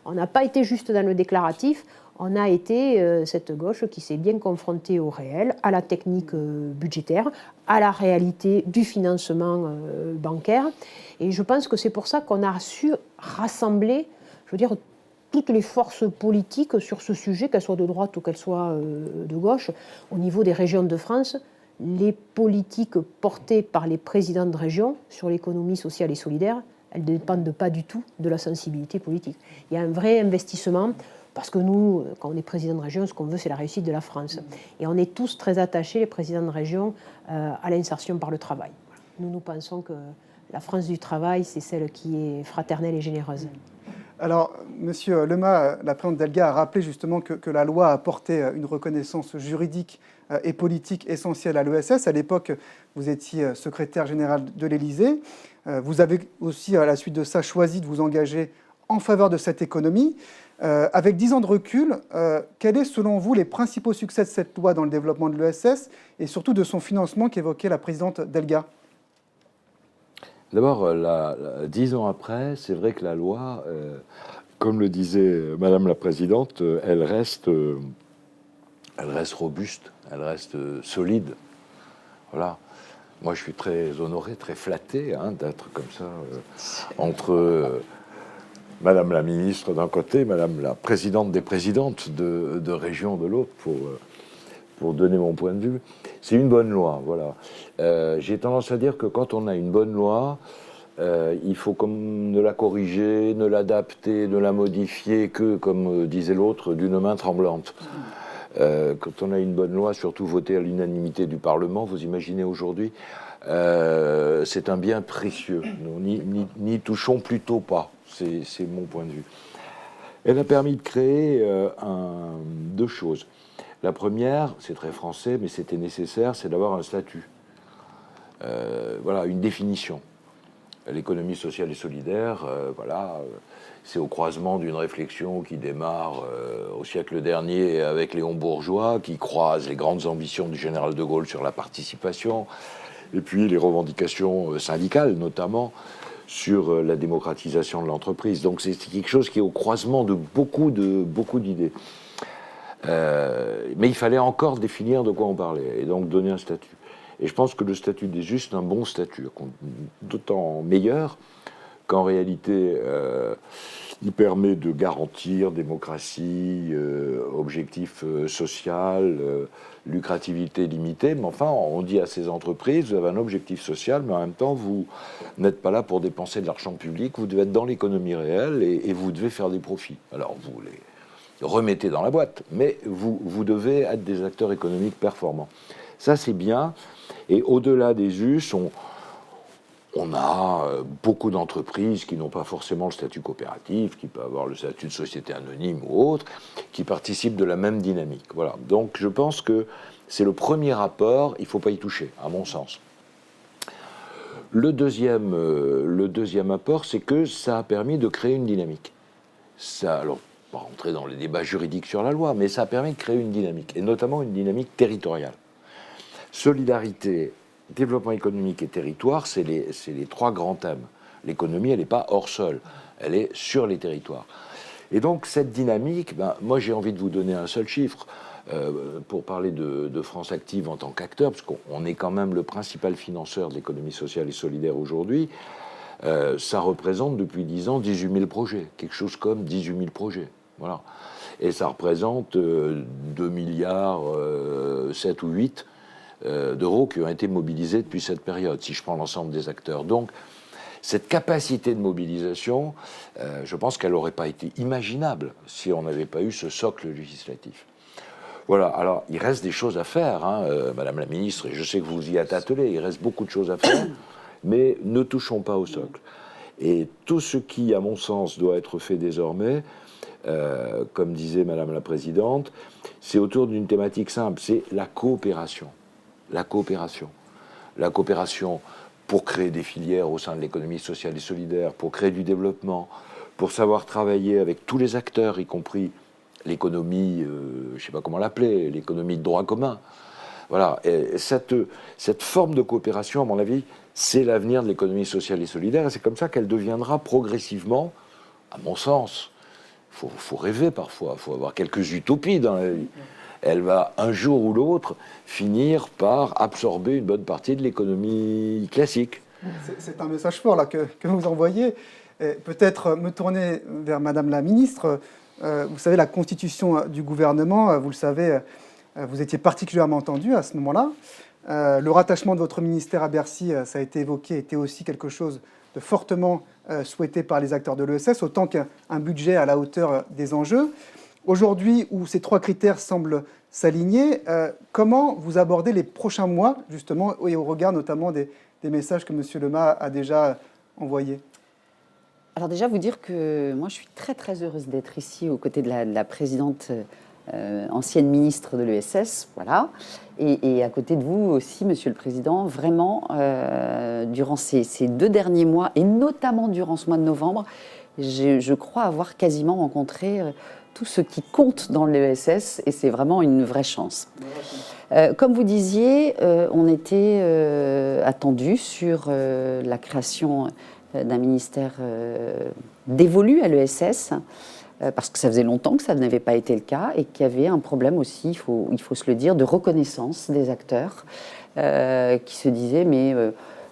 on n'a pas été juste dans le déclaratif. On a été cette gauche qui s'est bien confrontée au réel, à la technique budgétaire, à la réalité du financement bancaire. Et je pense que c'est pour ça qu'on a su rassembler, je veux dire, toutes les forces politiques sur ce sujet, qu'elles soient de droite ou qu'elles soient de gauche. Au niveau des régions de France, les politiques portées par les présidents de région sur l'économie sociale et solidaire, elles ne dépendent pas du tout de la sensibilité politique. Il y a un vrai investissement. Parce que nous, quand on est président de région, ce qu'on veut, c'est la réussite de la France. Et on est tous très attachés, les présidents de région, à l'insertion par le travail. Nous pensons que la France du travail, c'est celle qui est fraternelle et généreuse. Alors, Monsieur Lema, la présidente Delga a rappelé justement que la loi a apporté une reconnaissance juridique et politique essentielle à l'ESS. À l'époque, vous étiez secrétaire général de l'Élysée. Vous avez aussi, à la suite de ça, choisi de vous engager en faveur de cette économie. Avec 10 ans de recul, quels sont, selon vous, les principaux succès de cette loi dans le développement de l'ESS et surtout de son financement qu'évoquait la présidente Delga? D'abord, 10 ans après, c'est vrai que la loi, comme le disait Madame la Présidente, elle reste robuste, elle reste solide. Voilà. Moi, je suis très honoré, très flatté d'être comme ça entre Madame la Ministre d'un côté, Madame la Présidente des présidentes de région de l'autre pour donner mon point de vue. C'est une bonne loi, voilà. J'ai tendance à dire que quand on a une bonne loi, il faut comme ne la corriger, ne l'adapter, ne la modifier que, comme disait l'autre, d'une main tremblante. Quand on a une bonne loi, surtout votée à l'unanimité du Parlement, vous imaginez aujourd'hui, c'est un bien précieux. N'y touchons plutôt pas, c'est mon point de vue. Elle a permis de créer deux choses. La première, c'est très français, mais c'était nécessaire, c'est d'avoir un statut. Voilà, une définition. L'économie sociale et solidaire, c'est au croisement d'une réflexion qui démarre au siècle dernier avec Léon Bourgeois, qui croise les grandes ambitions du général de Gaulle sur la participation, et puis les revendications syndicales, notamment, sur la démocratisation de l'entreprise. Donc c'est quelque chose qui est au croisement de beaucoup d'idées. Mais il fallait encore définir de quoi on parlait, et donc donner un statut. Et je pense que le statut des justes est un bon statut, d'autant meilleur qu'en réalité, il permet de garantir démocratie, objectif social, lucrativité limitée. Mais enfin, on dit à ces entreprises, vous avez un objectif social, mais en même temps, vous n'êtes pas là pour dépenser de l'argent public, vous devez être dans l'économie réelle et vous devez faire des profits. Alors, vous les remettez dans la boîte, mais vous devez être des acteurs économiques performants. Ça, c'est bien. Et au-delà des us, on a beaucoup d'entreprises qui n'ont pas forcément le statut coopératif, qui peuvent avoir le statut de société anonyme ou autre, qui participent de la même dynamique. Voilà. Donc je pense que c'est le premier apport, il ne faut pas y toucher, à mon sens. Le deuxième apport, c'est que ça a permis de créer une dynamique. Ça, alors, pas rentrer dans les débats juridiques sur la loi, mais ça a permis de créer une dynamique, et notamment une dynamique territoriale. Solidarité, développement économique et territoire, c'est les trois grands thèmes. L'économie, elle n'est pas hors sol, elle est sur les territoires. Et donc, cette dynamique, moi j'ai envie de vous donner un seul chiffre pour parler de France Active en tant qu'acteur, parce qu'on est quand même le principal financeur de l'économie sociale et solidaire aujourd'hui. Ça représente depuis 10 ans 18 000 projets, quelque chose comme 18 000 projets. Voilà. Et ça représente 2 milliards 7 ou 8 d'euros qui ont été mobilisés depuis cette période, si je prends l'ensemble des acteurs. Donc, cette capacité de mobilisation, je pense qu'elle n'aurait pas été imaginable si on n'avait pas eu ce socle législatif. Voilà, alors il reste des choses à faire, Madame la Ministre, et je sais que vous y êtes attelée, il reste beaucoup de choses à faire, mais ne touchons pas au socle. Et tout ce qui, à mon sens, doit être fait désormais, comme disait Madame la Présidente, c'est autour d'une thématique simple, c'est la coopération. La coopération. La coopération pour créer des filières au sein de l'économie sociale et solidaire, pour créer du développement, pour savoir travailler avec tous les acteurs, y compris l'économie, je ne sais pas comment l'appeler, l'économie de droit commun. Voilà. Et cette forme de coopération, à mon avis, c'est l'avenir de l'économie sociale et solidaire, et c'est comme ça qu'elle deviendra progressivement, à mon sens, il faut rêver parfois, il faut avoir quelques utopies dans la vie. Elle va un jour ou l'autre finir par absorber une bonne partie de l'économie classique. C'est un message fort là, que vous envoyez. Peut-être me tourner vers Madame la Ministre. Vous savez, la constitution du gouvernement, vous le savez, vous étiez particulièrement entendu à ce moment-là. Le rattachement de votre ministère à Bercy, ça a été évoqué, était aussi quelque chose de fortement souhaité par les acteurs de l'ESS, autant qu'un budget à la hauteur des enjeux. Aujourd'hui, où ces trois critères semblent s'aligner, comment vous abordez les prochains mois, justement, et au regard notamment des messages que M. Lema a déjà envoyés? Alors déjà, vous dire que moi, je suis très, très heureuse d'être ici aux côtés de la présidente ancienne ministre de l'ESS, voilà. Et à côté de vous aussi, Monsieur le Président, vraiment, durant ces 2 derniers mois, et notamment durant ce mois de novembre, je crois avoir quasiment rencontré tout ce qui compte dans l'ESS, et c'est vraiment une vraie chance. Comme vous disiez, on était attendu sur la création d'un ministère dévolu à l'ESS, parce que ça faisait longtemps que ça n'avait pas été le cas et qu'il y avait un problème aussi, il faut se le dire, de reconnaissance des acteurs qui se disaient mais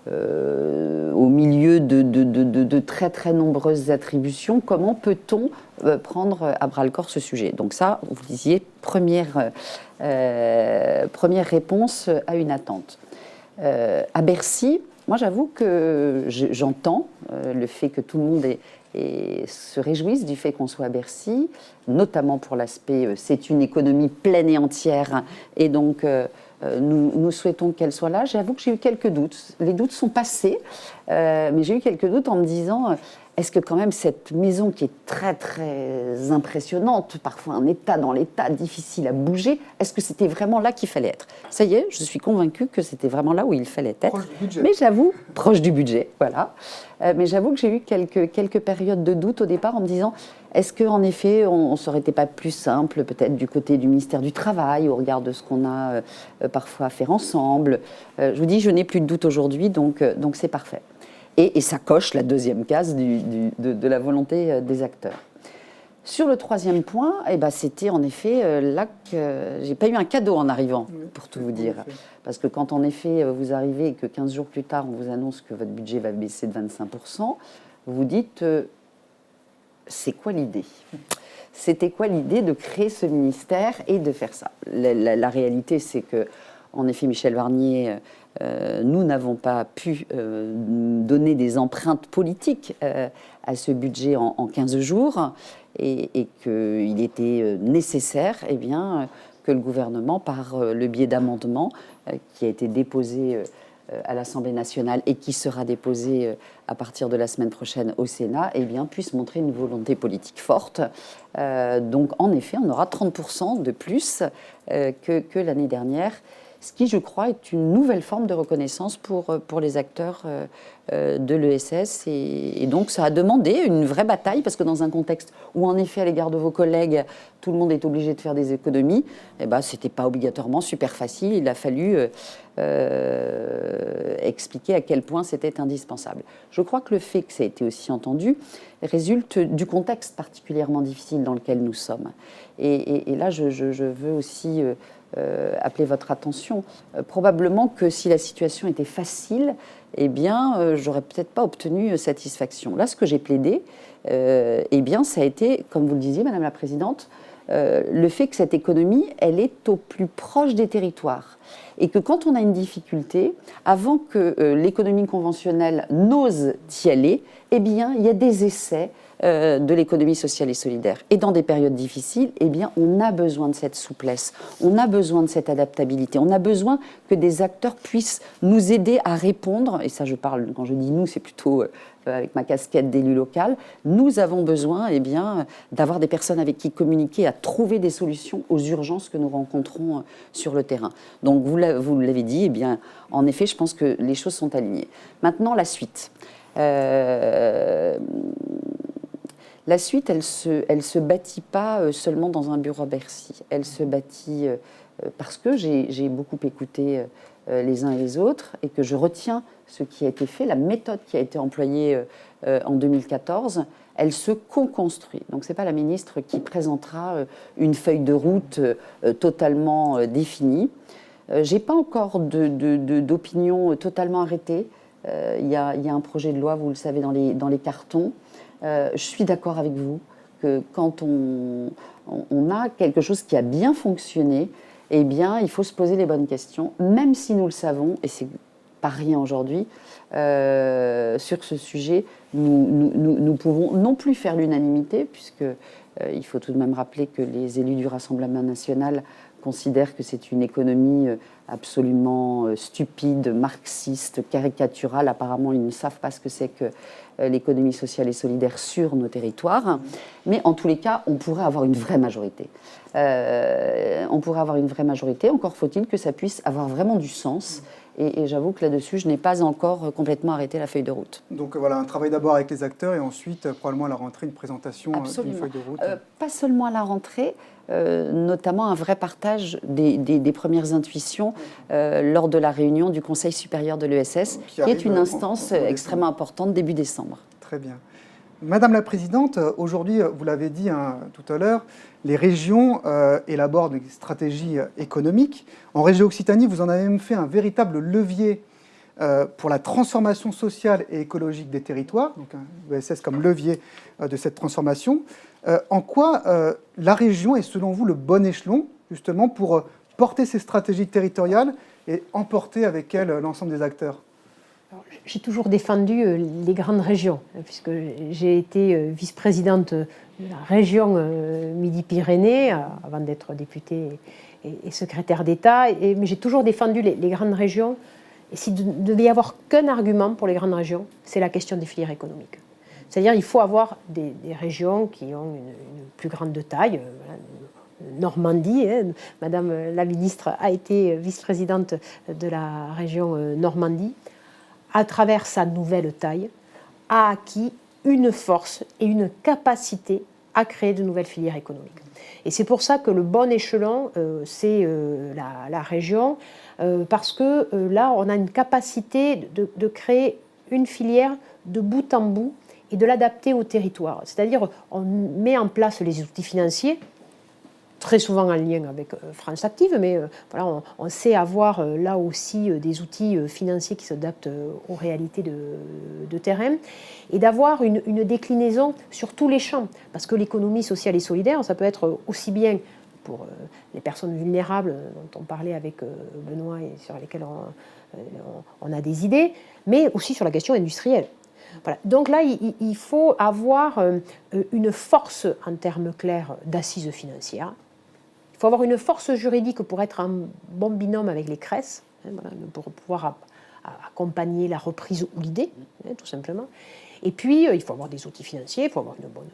au milieu de très très nombreuses attributions, comment peut-on prendre à bras-le-corps ce sujet? Donc ça, vous disiez, première réponse à une attente. À Bercy, moi j'avoue que j'entends le fait que tout le monde se réjouissent du fait qu'on soit à Bercy, notamment pour l'aspect c'est une économie pleine et entière, et donc nous souhaitons qu'elle soit là. J'avoue que j'ai eu quelques doutes. Les doutes sont passés, mais j'ai eu quelques doutes en me disant est-ce que quand même cette maison qui est très très impressionnante, parfois un état dans l'état, difficile à bouger, est-ce que c'était vraiment là qu'il fallait être? Ça y est, je suis convaincue que c'était vraiment là où il fallait être. Proche du budget. Mais j'avoue, proche du budget, voilà. Mais j'avoue que j'ai eu quelques périodes de doute au départ en me disant est-ce qu'en effet, on ne serait pas plus simple, peut-être du côté du ministère du Travail, au regard de ce qu'on a parfois à faire ensemble. Je vous dis, je n'ai plus de doute aujourd'hui, donc c'est parfait. Et ça coche la deuxième case de la volonté des acteurs. Sur le troisième point, eh ben, c'était en effet là que j'ai pas eu un cadeau en arrivant, pour tout vous dire. Parce que quand en effet vous arrivez et que 15 jours plus tard, on vous annonce que votre budget va baisser de 25%, vous dites c'est quoi l'idée? C'était quoi l'idée de créer ce ministère et de faire ça? La réalité, c'est que, en effet, Michel Barnier, nous n'avons pas pu donner des empreintes politiques à ce budget en 15 jours et qu'il était nécessaire que le gouvernement, par le biais d'amendements qui a été déposé à l'Assemblée nationale et qui sera déposé à partir de la semaine prochaine au Sénat, puisse montrer une volonté politique forte. Donc, en effet, on aura 30% de plus que l'année dernière, ce qui, je crois, est une nouvelle forme de reconnaissance pour les acteurs de l'ESS. Et donc, ça a demandé une vraie bataille, parce que dans un contexte où, en effet, à l'égard de vos collègues, tout le monde est obligé de faire des économies, ce n'était pas obligatoirement super facile. Il a fallu expliquer à quel point c'était indispensable. Je crois que le fait que ça a été aussi entendu résulte du contexte particulièrement difficile dans lequel nous sommes. Et là, je veux aussi appeler votre attention. Probablement que si la situation était facile, j'aurais peut-être pas obtenu satisfaction. Là, ce que j'ai plaidé, ça a été, comme vous le disiez, Madame la Présidente, le fait que cette économie, elle est au plus proche des territoires. Et que quand on a une difficulté, avant que l'économie conventionnelle n'ose y aller, il y a des essais de l'économie sociale et solidaire. Et dans des périodes difficiles, on a besoin de cette souplesse, on a besoin de cette adaptabilité, on a besoin que des acteurs puissent nous aider à répondre, et ça je parle, quand je dis nous, c'est plutôt avec ma casquette d'élu local, nous avons besoin d'avoir des personnes avec qui communiquer, à trouver des solutions aux urgences que nous rencontrons sur le terrain. Donc vous l'avez dit, en effet, je pense que les choses sont alignées. Maintenant, la suite. La suite, elle se bâtit pas seulement dans un bureau à Bercy. Elle se bâtit parce que j'ai beaucoup écouté les uns et les autres et que je retiens ce qui a été fait, la méthode qui a été employée en 2014. Elle se co-construit. Donc ce n'est pas la ministre qui présentera une feuille de route totalement définie. J'ai pas encore d'opinion totalement arrêtée. Il y a un projet de loi, vous le savez, dans les cartons. Je suis d'accord avec vous que quand on a quelque chose qui a bien fonctionné, il faut se poser les bonnes questions, même si nous le savons, et c'est pas rien aujourd'hui, sur ce sujet, nous pouvons non plus faire l'unanimité, puisque il faut tout de même rappeler que les élus du Rassemblement national considèrent que c'est une économie absolument stupide, marxiste, caricaturale. Apparemment, ils ne savent pas ce que c'est que l'économie sociale et solidaire sur nos territoires. Mais en tous les cas, on pourrait avoir une vraie majorité. On pourrait avoir une vraie majorité, encore faut-il que ça puisse avoir vraiment du sens. Et j'avoue que là-dessus, je n'ai pas encore complètement arrêté la feuille de route. Donc voilà, un travail d'abord avec les acteurs et ensuite, probablement à la rentrée, une présentation d'une feuille de route. Pas seulement à la rentrée, notamment un vrai partage des premières intuitions lors de la réunion du Conseil supérieur de l'ESS, qui est une instance extrêmement importante début décembre. Très bien. Madame la Présidente, aujourd'hui, vous l'avez dit tout à l'heure, les régions élaborent des stratégies économiques. En région Occitanie, vous en avez même fait un véritable levier pour la transformation sociale et écologique des territoires, donc l'ESS comme levier de cette transformation. En quoi la région est selon vous le bon échelon justement pour porter ces stratégies territoriales et emporter avec elles l'ensemble des acteurs ? J'ai toujours défendu les grandes régions, puisque j'ai été vice-présidente de la région Midi-Pyrénées, avant d'être députée et secrétaire d'État, mais j'ai toujours défendu les grandes régions. Et s'il ne devait y avoir qu'un argument pour les grandes régions, c'est la question des filières économiques. C'est-à-dire qu'il faut avoir des régions qui ont une plus grande taille. Normandie, Madame la ministre a été vice-présidente de la région Normandie. À travers sa nouvelle taille, a acquis une force et une capacité à créer de nouvelles filières économiques. Et c'est pour ça que le bon échelon, c'est la région, parce que là, on a une capacité de créer une filière de bout en bout et de l'adapter au territoire. C'est-à-dire, on met en place les outils financiers, très souvent en lien avec France Active, mais voilà, on sait avoir là aussi des outils financiers qui s'adaptent aux réalités de terrain, et d'avoir une déclinaison sur tous les champs, parce que l'économie sociale et solidaire, ça peut être aussi bien pour les personnes vulnérables dont on parlait avec Benoît et sur lesquelles on a des idées, mais aussi sur la question industrielle. Voilà. Donc là, il faut avoir une force en termes clairs d'assises financières. Il faut avoir une force juridique pour être un bon binôme avec les CRES, voilà, pour pouvoir accompagner la reprise ou l'idée, tout simplement. Et puis, il faut avoir des outils financiers, il faut avoir une bonne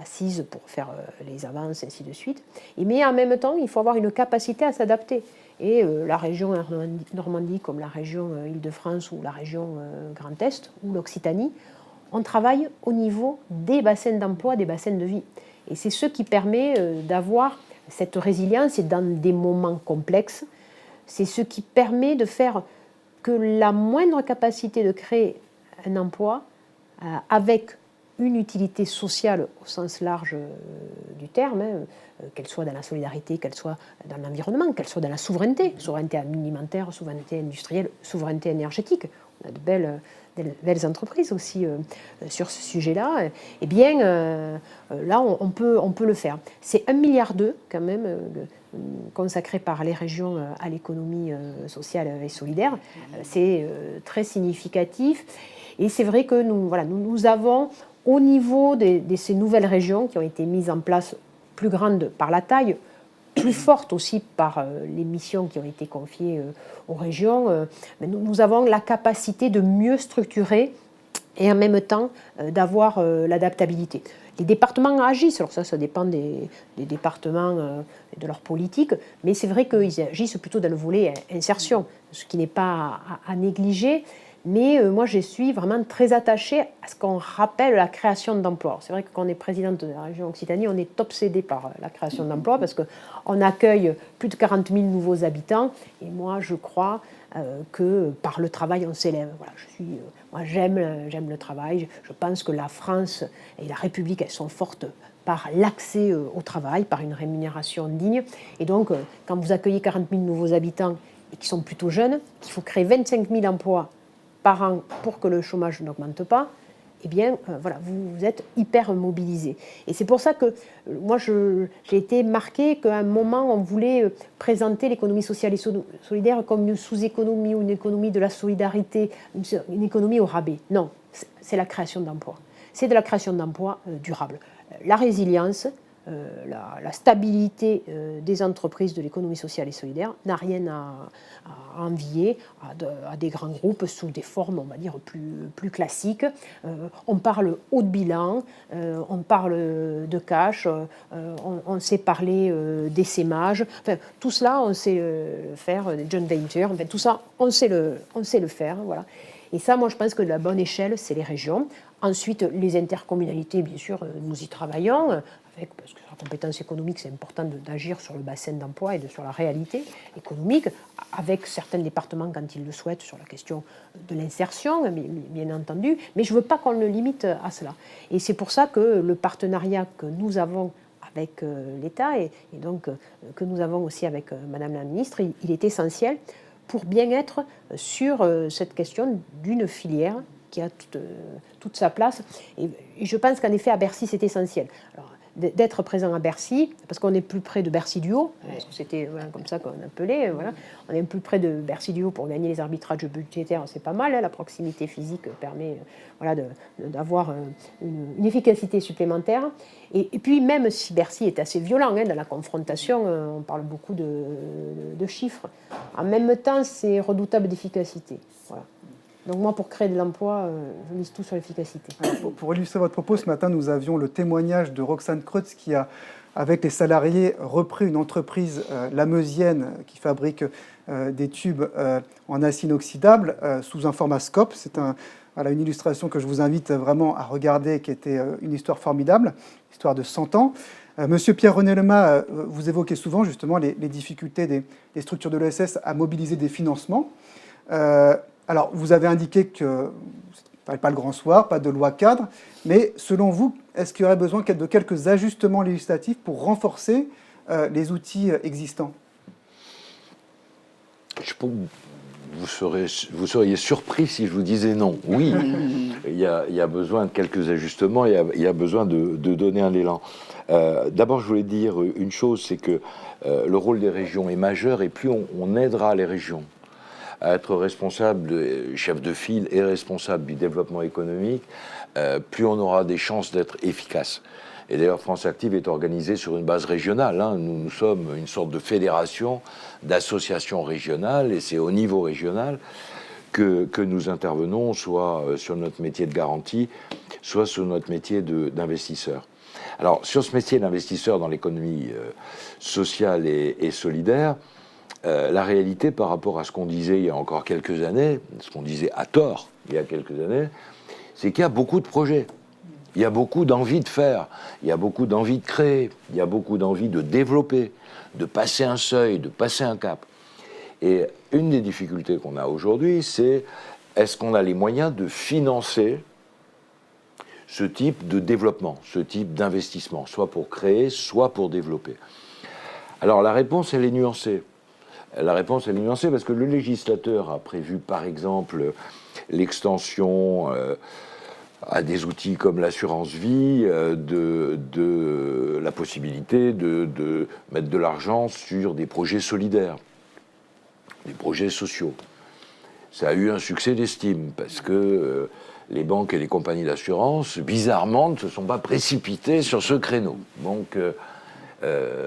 assise pour faire les avances, et ainsi de suite. Mais en même temps, il faut avoir une capacité à s'adapter. Et la région Normandie, comme la région Île-de-France ou la région Grand Est ou l'Occitanie, on travaille au niveau des bassins d'emploi, des bassins de vie. Et c'est ce qui permet d'avoir cette résilience, et dans des moments complexes, c'est ce qui permet de faire que la moindre capacité de créer un emploi avec une utilité sociale au sens large du terme, qu'elle soit dans la solidarité, qu'elle soit dans l'environnement, qu'elle soit dans la souveraineté, souveraineté alimentaire, souveraineté industrielle, souveraineté énergétique. On a de belles entreprises aussi sur ce sujet-là. Eh bien, là, on peut le faire. C'est 1,2 milliard quand même consacré par les régions à l'économie sociale et solidaire. C'est très significatif. Et c'est vrai que nous avons, au niveau de ces nouvelles régions qui ont été mises en place, plus grandes par la taille, plus fortes aussi par les missions qui ont été confiées aux régions, mais nous avons la capacité de mieux structurer et en même temps d'avoir l'adaptabilité. Les départements agissent, alors ça dépend des départements et de leur politique, mais c'est vrai qu'ils agissent plutôt dans le volet insertion, ce qui n'est pas à négliger. Mais moi, je suis vraiment très attachée à ce qu'on rappelle la création d'emplois. C'est vrai que quand on est présidente de la région Occitanie, on est obsédé par la création d'emplois parce qu'on accueille plus de 40 000 nouveaux habitants. Et moi, je crois que par le travail, on s'élève. Voilà, moi, j'aime le travail. Je pense que la France et la République, elles sont fortes par l'accès au travail, par une rémunération digne. Et donc, quand vous accueillez 40 000 nouveaux habitants et qui sont plutôt jeunes, qu'il faut créer 25 000 emplois par an pour que le chômage n'augmente pas, eh bien, voilà, vous êtes hyper mobilisés. Et c'est pour ça que moi, j'ai été marquée qu'à un moment, on voulait présenter l'économie sociale et solidaire comme une sous-économie ou une économie de la solidarité, une économie au rabais. Non, c'est la création d'emplois. C'est de la création d'emplois durables. La résilience, la stabilité des entreprises de l'économie sociale et solidaire n'a rien à envier à des grands groupes sous des formes, on va dire, plus classiques. On parle haut de bilan, on parle de cash, on sait parler d'essaimage. Enfin, tout cela, on sait le faire, des joint ventures, enfin, tout ça, on sait le faire. Voilà. Et ça, moi, je pense que la bonne échelle, c'est les régions. Ensuite, les intercommunalités, bien sûr, nous y travaillons. Parce que la compétence économique, c'est important d'agir sur le bassin d'emploi et sur la réalité économique, avec certains départements, quand ils le souhaitent, sur la question de l'insertion, bien entendu. Mais je ne veux pas qu'on le limite à cela. Et c'est pour ça que le partenariat que nous avons avec l'État et donc que nous avons aussi avec Madame la Ministre, il est essentiel pour bien être sur cette question d'une filière qui a toute sa place. Et je pense qu'en effet, à Bercy, c'est essentiel. Alors, d'être présent à Bercy, parce qu'on est plus près de Bercy du Haut, parce que c'était comme ça qu'on appelait, voilà. On est plus près de Bercy du Haut pour gagner les arbitrages budgétaires, c'est pas mal, hein. La proximité physique permet d'avoir une efficacité supplémentaire. Et puis même si Bercy est assez violent dans la confrontation, on parle beaucoup de chiffres, en même temps c'est redoutable d'efficacité. Voilà. Donc moi, pour créer de l'emploi, je mise tout sur l'efficacité. Pour illustrer votre propos, ce matin, nous avions le témoignage de Roxane Kreutz qui a, avec les salariés, repris une entreprise lameusienne qui fabrique des tubes en acier inoxydable sous un format scope. C'est une illustration que je vous invite vraiment à regarder, qui était une histoire formidable, histoire de 100 ans. Monsieur Pierre-René Lemay, vous évoquez souvent justement les difficultés des structures de l'ESS à mobiliser des financements. Alors, vous avez indiqué que ce n'est pas le grand soir, pas de loi cadre, mais selon vous, est-ce qu'il y aurait besoin de quelques ajustements législatifs pour renforcer les outils existants ? Vous seriez surpris si je vous disais non. Oui, il y a besoin de quelques ajustements, il y a besoin de donner un élan. D'abord, je voulais dire une chose, c'est que le rôle des régions est majeur et plus on aidera les régions à être responsable, chef de file et responsable du développement économique, plus on aura des chances d'être efficace. Et d'ailleurs, France Active est organisée sur une base régionale. Hein. Nous sommes une sorte de fédération d'associations régionales, et c'est au niveau régional que nous intervenons, soit sur notre métier de garantie, soit sur notre métier d'investisseur. Alors, sur ce métier d'investisseur dans l'économie sociale et solidaire, la réalité par rapport à ce qu'on disait il y a encore quelques années, ce qu'on disait à tort il y a quelques années, c'est qu'il y a beaucoup de projets. Il y a beaucoup d'envie de faire, il y a beaucoup d'envie de créer, il y a beaucoup d'envie de développer, de passer un seuil, de passer un cap. Et une des difficultés qu'on a aujourd'hui, c'est est-ce qu'on a les moyens de financer ce type de développement, ce type d'investissement, soit pour créer, soit pour développer. Alors la réponse, elle est nuancée. La réponse, elle est nuancée parce que le législateur a prévu, par exemple, l'extension à des outils comme l'assurance vie de la possibilité de mettre de l'argent sur des projets solidaires, des projets sociaux. Ça a eu un succès d'estime parce que les banques et les compagnies d'assurance, bizarrement, ne se sont pas précipitées sur ce créneau. Donc,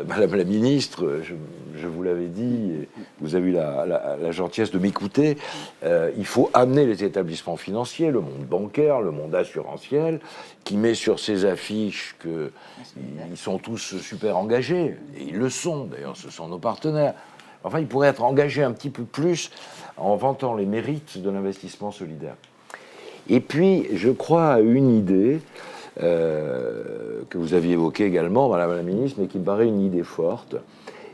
Madame la Ministre, je vous l'avais dit, et vous avez eu la gentillesse de m'écouter, il faut amener les établissements financiers, le monde bancaire, le monde assurantiel, qui met sur ses affiches qu'ils sont tous super engagés, et ils le sont, d'ailleurs, ce sont nos partenaires. Enfin, ils pourraient être engagés un petit peu plus en vantant les mérites de l'investissement solidaire. Et puis, je crois à une idée que vous aviez évoquée également, Madame la Ministre, mais qui me paraît une idée forte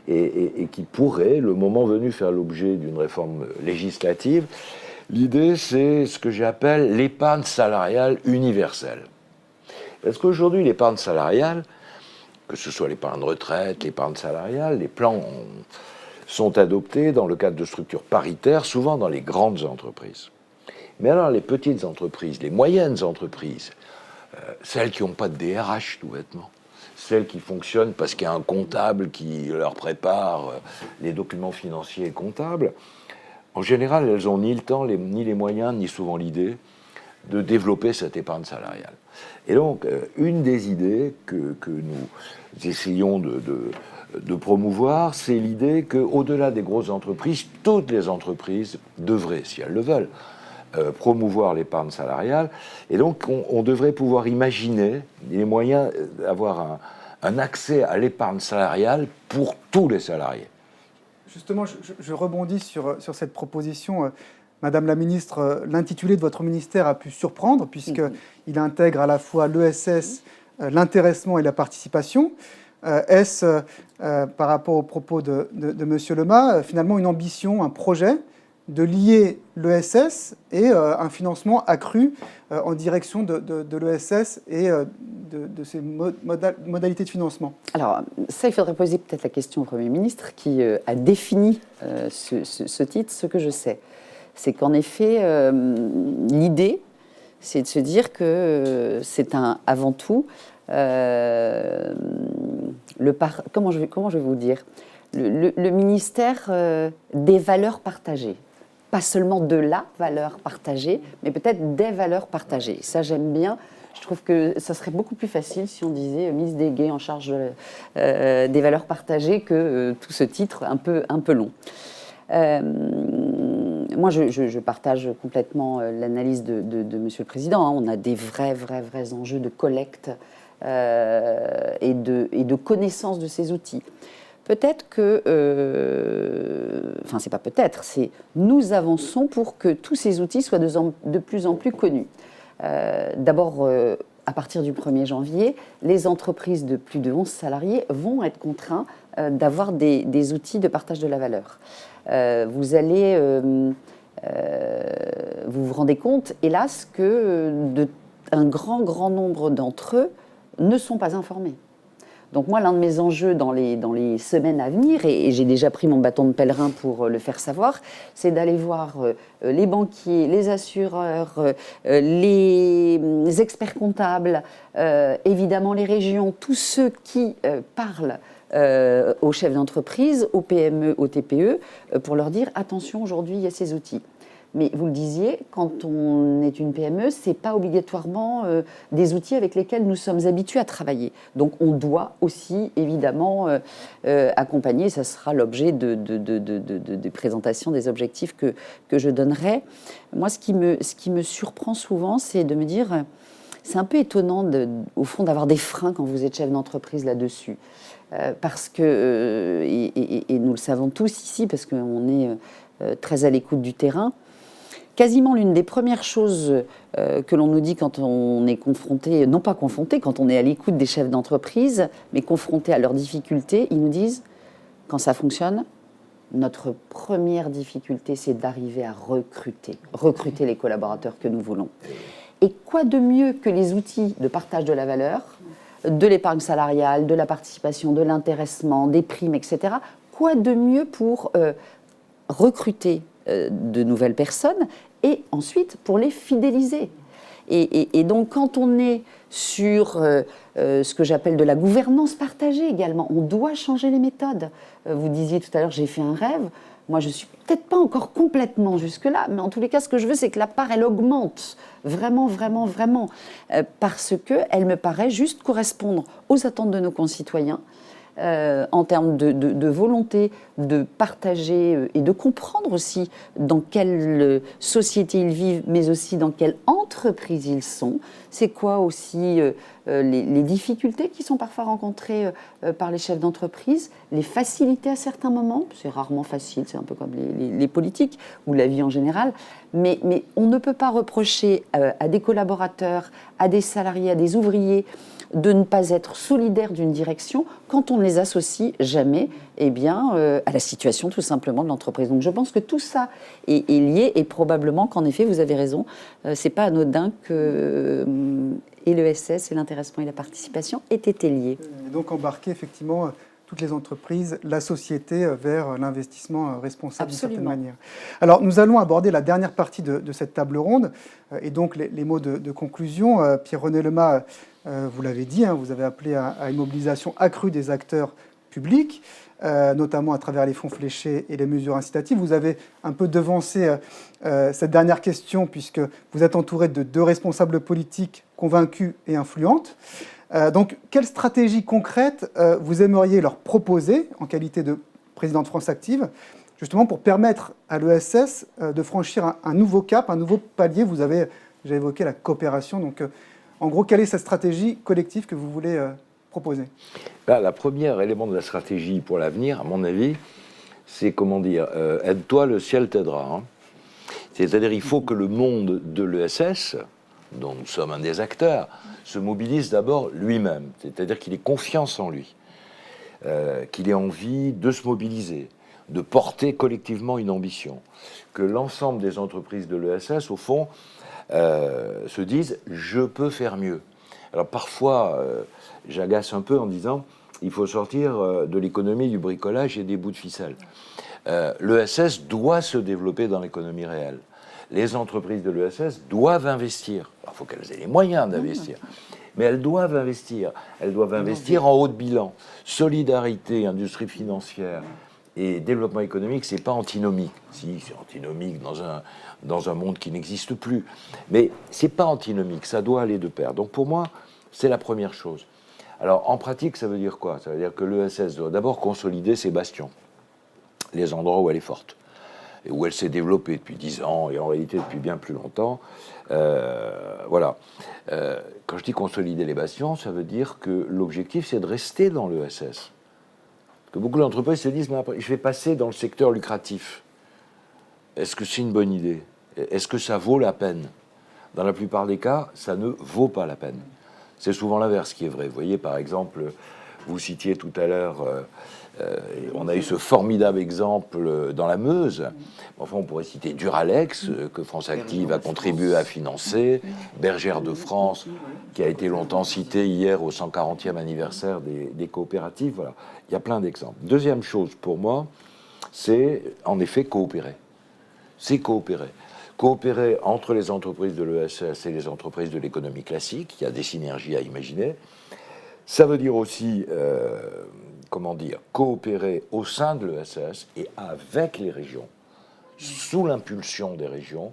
et qui pourrait, le moment venu, faire l'objet d'une réforme législative. L'idée, c'est ce que j'appelle l'épargne salariale universelle. Parce qu'aujourd'hui, l'épargne salariale, que ce soit l'épargne retraite, l'épargne salariale, les plans sont adoptés dans le cadre de structures paritaires, souvent dans les grandes entreprises. Mais alors, les petites entreprises, les moyennes entreprises, celles qui n'ont pas de DRH, tout bêtement, celles qui fonctionnent parce qu'il y a un comptable qui leur prépare les documents financiers et comptables, en général, elles n'ont ni le temps, ni les moyens, ni souvent l'idée de développer cette épargne salariale. Et donc, une des idées que nous essayons de promouvoir, c'est l'idée qu'au-delà des grosses entreprises, toutes les entreprises devraient, si elles le veulent, promouvoir l'épargne salariale. Et donc, on devrait pouvoir imaginer les moyens d'avoir un accès à l'épargne salariale pour tous les salariés. Justement, je rebondis sur cette proposition. Madame la ministre, l'intitulé de votre ministère a pu surprendre puisqu'il intègre à la fois l'ESS, l'intéressement et la participation. Est-ce, par rapport aux propos de M. Lema, finalement une ambition, un projet de lier l'ESS et un financement accru en direction de l'ESS et de ses modalités de financement? Alors, ça, il faudrait poser peut-être la question au Premier ministre qui a défini ce titre. Ce que je sais, c'est qu'en effet, l'idée, c'est de se dire que c'est avant tout, comment je vais vous dire, le ministère des valeurs partagées. Pas seulement de la valeur partagée, mais peut-être des valeurs partagées. Ça, j'aime bien. Je trouve que ça serait beaucoup plus facile si on disait ministre délégué en charge des valeurs partagées que tout ce titre un peu long. Moi, je partage complètement l'analyse de Monsieur le Président. On a des vrais enjeux de collecte et de connaissance de ces outils. Peut-être que, enfin c'est pas peut-être, c'est nous avançons pour que tous ces outils soient de plus en plus connus. D'abord, à partir du 1er janvier, les entreprises de plus de 11 salariés vont être contraints d'avoir des outils de partage de la valeur. Vous vous rendez compte, hélas, que un grand nombre d'entre eux ne sont pas informés. Donc moi, l'un de mes enjeux dans les semaines à venir, et j'ai déjà pris mon bâton de pèlerin pour le faire savoir, c'est d'aller voir les banquiers, les assureurs, les experts comptables, évidemment les régions, tous ceux qui parlent aux chefs d'entreprise, aux PME, aux TPE, pour leur dire attention, aujourd'hui, il y a ces outils. Mais vous le disiez, quand on est une PME, ce n'est pas obligatoirement des outils avec lesquels nous sommes habitués à travailler. Donc on doit aussi évidemment accompagner, ça sera l'objet de présentation des objectifs que je donnerai. Moi, ce qui me surprend souvent, c'est de me dire, c'est un peu étonnant au fond d'avoir des freins quand vous êtes chef d'entreprise là-dessus. Parce que, et nous le savons tous ici, parce qu'on est très à l'écoute du terrain, quasiment l'une des premières choses que l'on nous dit quand on est confronté, non pas confronté, quand on est à l'écoute des chefs d'entreprise, mais confronté à leurs difficultés, ils nous disent, quand ça fonctionne, notre première difficulté, c'est d'arriver à recruter les collaborateurs que nous voulons. Et quoi de mieux que les outils de partage de la valeur, de l'épargne salariale, de la participation, de l'intéressement, des primes, etc. Quoi de mieux pour recruter de nouvelles personnes et ensuite pour les fidéliser. Et donc quand on est sur ce que j'appelle de la gouvernance partagée également, on doit changer les méthodes. Vous disiez tout à l'heure, j'ai fait un rêve. Moi, je ne suis peut-être pas encore complètement jusque-là, mais en tous les cas, ce que je veux, c'est que la part, elle augmente. Vraiment, parce qu'elle me paraît juste correspondre aux attentes de nos concitoyens, en termes de volonté de partager et de comprendre aussi dans quelle société ils vivent, mais aussi dans quelle entreprise ils sont. C'est quoi aussi les difficultés qui sont parfois rencontrées par les chefs d'entreprise, les facilités à certains moments, c'est rarement facile, c'est un peu comme les politiques ou la vie en général, mais on ne peut pas reprocher à des collaborateurs, à des salariés, à des ouvriers, de ne pas être solidaires d'une direction quand on ne les associe jamais à la situation tout simplement de l'entreprise. Donc je pense que tout ça est lié et probablement qu'en effet, vous avez raison, c'est pas anodin que et l'ESS et l'intéressement et la participation aient été liés. Et donc embarquer effectivement toutes les entreprises, la société vers l'investissement responsable d'une certaine manière. Alors nous allons aborder la dernière partie de cette table ronde et donc les mots de conclusion. Pierre-René Lema, vous l'avez dit, vous avez appelé à une mobilisation accrue des acteurs publiques, notamment à travers les fonds fléchés et les mesures incitatives. Vous avez un peu devancé cette dernière question puisque vous êtes entouré de 2 responsables politiques convaincus et influentes. Donc, quelle stratégie concrète vous aimeriez leur proposer en qualité de président de France Active, justement pour permettre à l'ESS de franchir un nouveau cap, un nouveau palier? Vous avez déjà évoqué la coopération. Donc, en gros, quelle est cette stratégie collective que vous voulez proposer? La première élément de la stratégie pour l'avenir, à mon avis, c'est, comment dire, aide-toi, le ciel t'aidera. Hein. C'est-à-dire il faut que le monde de l'ESS, dont nous sommes un des acteurs, se mobilise d'abord lui-même. C'est-à-dire qu'il ait confiance en lui, qu'il ait envie de se mobiliser, de porter collectivement une ambition, que l'ensemble des entreprises de l'ESS, au fond, se disent « je peux faire mieux ». Alors parfois, j'agace un peu en disant « il faut sortir de l'économie du bricolage et des bouts de ficelle ». L'ESS doit se développer dans l'économie réelle. Les entreprises de l'ESS doivent investir. Il faut qu'elles aient les moyens d'investir. Mais elles doivent investir. Elles doivent investir en haut de bilan. Solidarité, industrie financière et développement économique, c'est pas antinomique. Si, c'est antinomique dans un monde qui n'existe plus. Mais c'est pas antinomique, ça doit aller de pair. Donc pour moi, c'est la première chose. Alors en pratique, ça veut dire quoi? Ça veut dire que l'ESS doit d'abord consolider ses bastions, les endroits où elle est forte, et où elle s'est développée depuis 10 ans, et en réalité depuis bien plus longtemps. Voilà. Quand je dis consolider les bastions, ça veut dire que l'objectif, c'est de rester dans l'ESS. Que beaucoup d'entreprises se disent, mais après, je vais passer dans le secteur lucratif. Est-ce que c'est une bonne idée? Est-ce que ça vaut la peine? Dans la plupart des cas, ça ne vaut pas la peine. C'est souvent l'inverse qui est vrai. Vous voyez, par exemple, vous citiez tout à l'heure, on a eu ce formidable exemple dans la Meuse. Enfin, on pourrait citer Duralex, que France Active a contribué à financer, Bergère de France, qui a été longtemps cité hier au 140e anniversaire des coopératives. Voilà, il y a plein d'exemples. Deuxième chose pour moi, c'est en effet coopérer. C'est coopérer. Coopérer entre les entreprises de l'ESS et les entreprises de l'économie classique. Il y a des synergies à imaginer. Ça veut dire aussi, comment dire, coopérer au sein de l'ESS et avec les régions, sous l'impulsion des régions,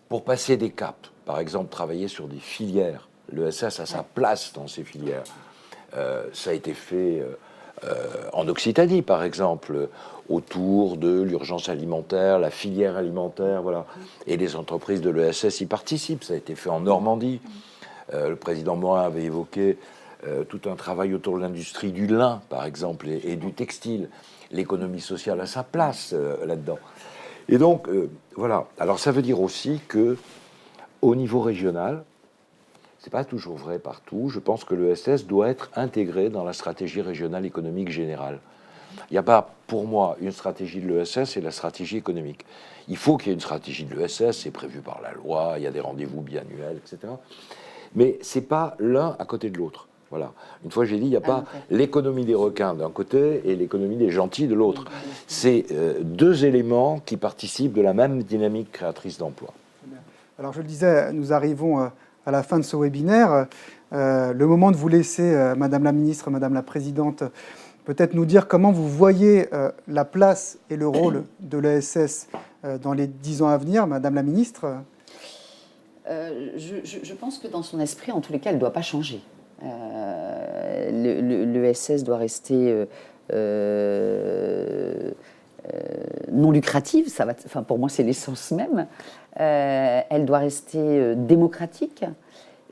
pour passer des caps. Par exemple, travailler sur des filières. L'ESS a sa place dans ces filières. Ça a été fait en Occitanie, par exemple, autour de l'urgence alimentaire, la filière alimentaire, voilà. Et les entreprises de l'ESS y participent. Ça a été fait en Normandie. Le président Morin avait évoqué tout un travail autour de l'industrie du lin, par exemple, et du textile. L'économie sociale a sa place là-dedans. Et donc, voilà. Alors, ça veut dire aussi que, au niveau régional, c'est pas toujours vrai partout. Je pense que l'ESS doit être intégré dans la stratégie régionale économique générale. Il n'y a pas, pour moi, une stratégie de l'ESS et la stratégie économique. Il faut qu'il y ait une stratégie de l'ESS, c'est prévu par la loi, il y a des rendez-vous biannuels, etc. Mais c'est pas l'un à côté de l'autre. Voilà. Une fois, j'ai dit, il n'y a pas l'économie des requins d'un côté et l'économie des gentils de l'autre. C'est deux éléments qui participent de la même dynamique créatrice d'emploi. Alors, je le disais, nous arrivons à la fin de ce webinaire. Le moment de vous laisser, Madame la Ministre, Madame la Présidente, peut-être nous dire comment vous voyez la place et le rôle de l'ESS dans les 10 ans à venir, Madame la Ministre. Je pense que dans son esprit, en tous les cas, elle ne doit pas changer. L'ESS doit rester non lucrative, ça va, enfin, pour moi c'est l'essence même. Elle doit rester démocratique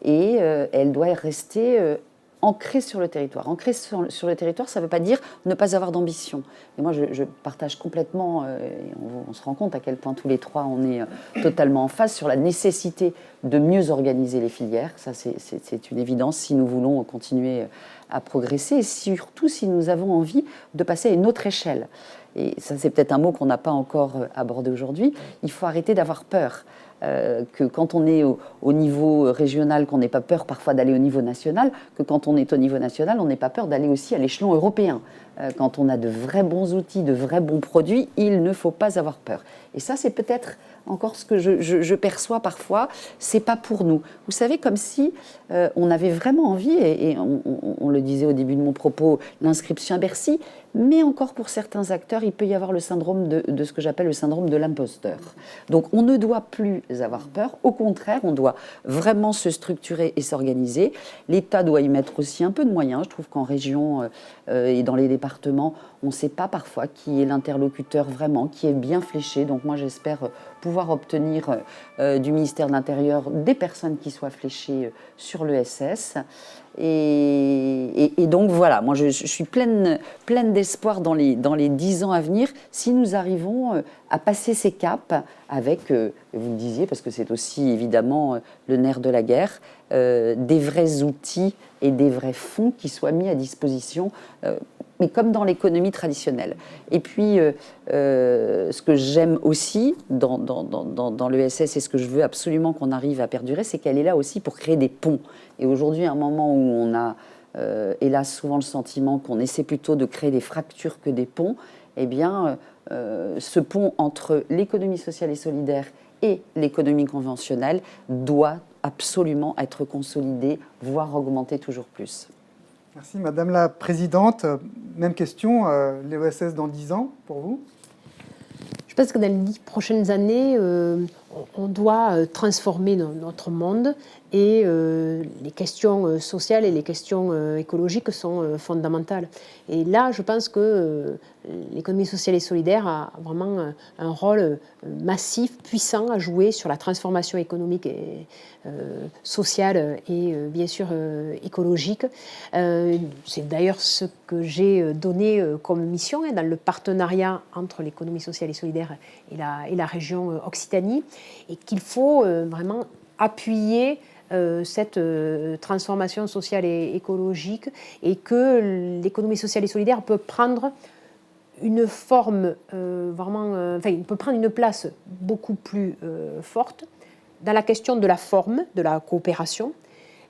et elle doit rester ancrée sur le territoire. Ancrée sur le territoire, ça ne veut pas dire ne pas avoir d'ambition. Et moi, je partage complètement, et on se rend compte à quel point tous les trois, on est totalement en phase sur la nécessité de mieux organiser les filières. Ça, c'est une évidence si nous voulons continuer à progresser et surtout si nous avons envie de passer à une autre échelle. Et ça, c'est peut-être un mot qu'on n'a pas encore abordé aujourd'hui. Il faut arrêter d'avoir peur. Que quand on est au niveau régional, qu'on n'ait pas peur parfois d'aller au niveau national, que quand on est au niveau national, on n'ait pas peur d'aller aussi à l'échelon européen. quand on a de vrais bons outils, de vrais bons produits, il ne faut pas avoir peur. Et ça, c'est peut-être encore ce que je perçois parfois, c'est pas pour nous. Vous savez, comme si on avait vraiment envie, et on le disait au début de mon propos, l'inscription à Bercy, mais encore pour certains acteurs, il peut y avoir le syndrome de ce que j'appelle le syndrome de l'imposteur. Donc on ne doit plus avoir peur, au contraire, on doit vraiment se structurer et s'organiser. L'État doit y mettre aussi un peu de moyens. Je trouve qu'en région et dans les départements, on ne sait pas parfois qui est l'interlocuteur vraiment, qui est bien fléché. Donc moi j'espère pouvoir obtenir du ministère de l'Intérieur des personnes qui soient fléchées sur l'ESS. Et donc voilà, moi je suis pleine d'espoir dans les 10 ans à venir, si nous arrivons à passer ces caps avec, vous le disiez, parce que c'est aussi évidemment le nerf de la guerre, des vrais outils et des vrais fonds qui soient mis à disposition, mais comme dans l'économie traditionnelle. Et puis, ce que j'aime aussi dans l'ESS et ce que je veux absolument qu'on arrive à perdurer, c'est qu'elle est là aussi pour créer des ponts. Et aujourd'hui, à un moment où on a, hélas, souvent le sentiment qu'on essaie plutôt de créer des fractures que des ponts, eh bien, ce pont entre l'économie sociale et solidaire et l'économie conventionnelle doit absolument être consolidé, voire augmenter toujours plus. Merci Madame la Présidente. Même question, l'ESS dans 10 ans pour vous? Je pense que dans les 10 prochaines années, on doit transformer notre monde et les questions sociales et les questions écologiques sont fondamentales. Et là, je pense que l'économie sociale et solidaire a vraiment un rôle massif, puissant à jouer sur la transformation économique et sociale et bien sûr écologique. C'est d'ailleurs ce que j'ai donné comme mission dans le partenariat entre l'économie sociale et solidaire et la région Occitanie, et qu'il faut vraiment appuyer cette transformation sociale et écologique, et que l'économie sociale et solidaire peut prendre une forme peut prendre une place beaucoup plus forte dans la question de la forme, de la coopération,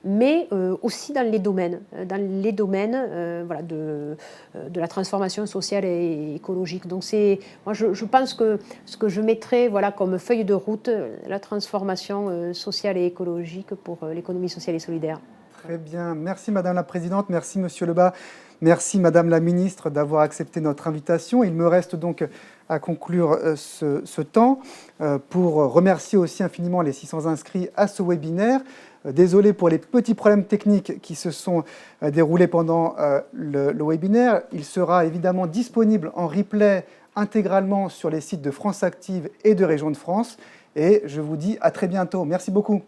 mais aussi dans les domaines de la transformation sociale et écologique. Donc moi je pense que ce que je mettrais comme feuille de route, la transformation sociale et écologique pour l'économie sociale et solidaire. Très bien, merci Madame la Présidente, merci Monsieur Lebas, merci Madame la Ministre d'avoir accepté notre invitation. Il me reste donc à conclure ce temps pour remercier aussi infiniment les 600 inscrits à ce webinaire. Désolé pour les petits problèmes techniques qui se sont déroulés pendant le webinaire. Il sera évidemment disponible en replay intégralement sur les sites de France Active et de Région de France. Et je vous dis à très bientôt. Merci beaucoup.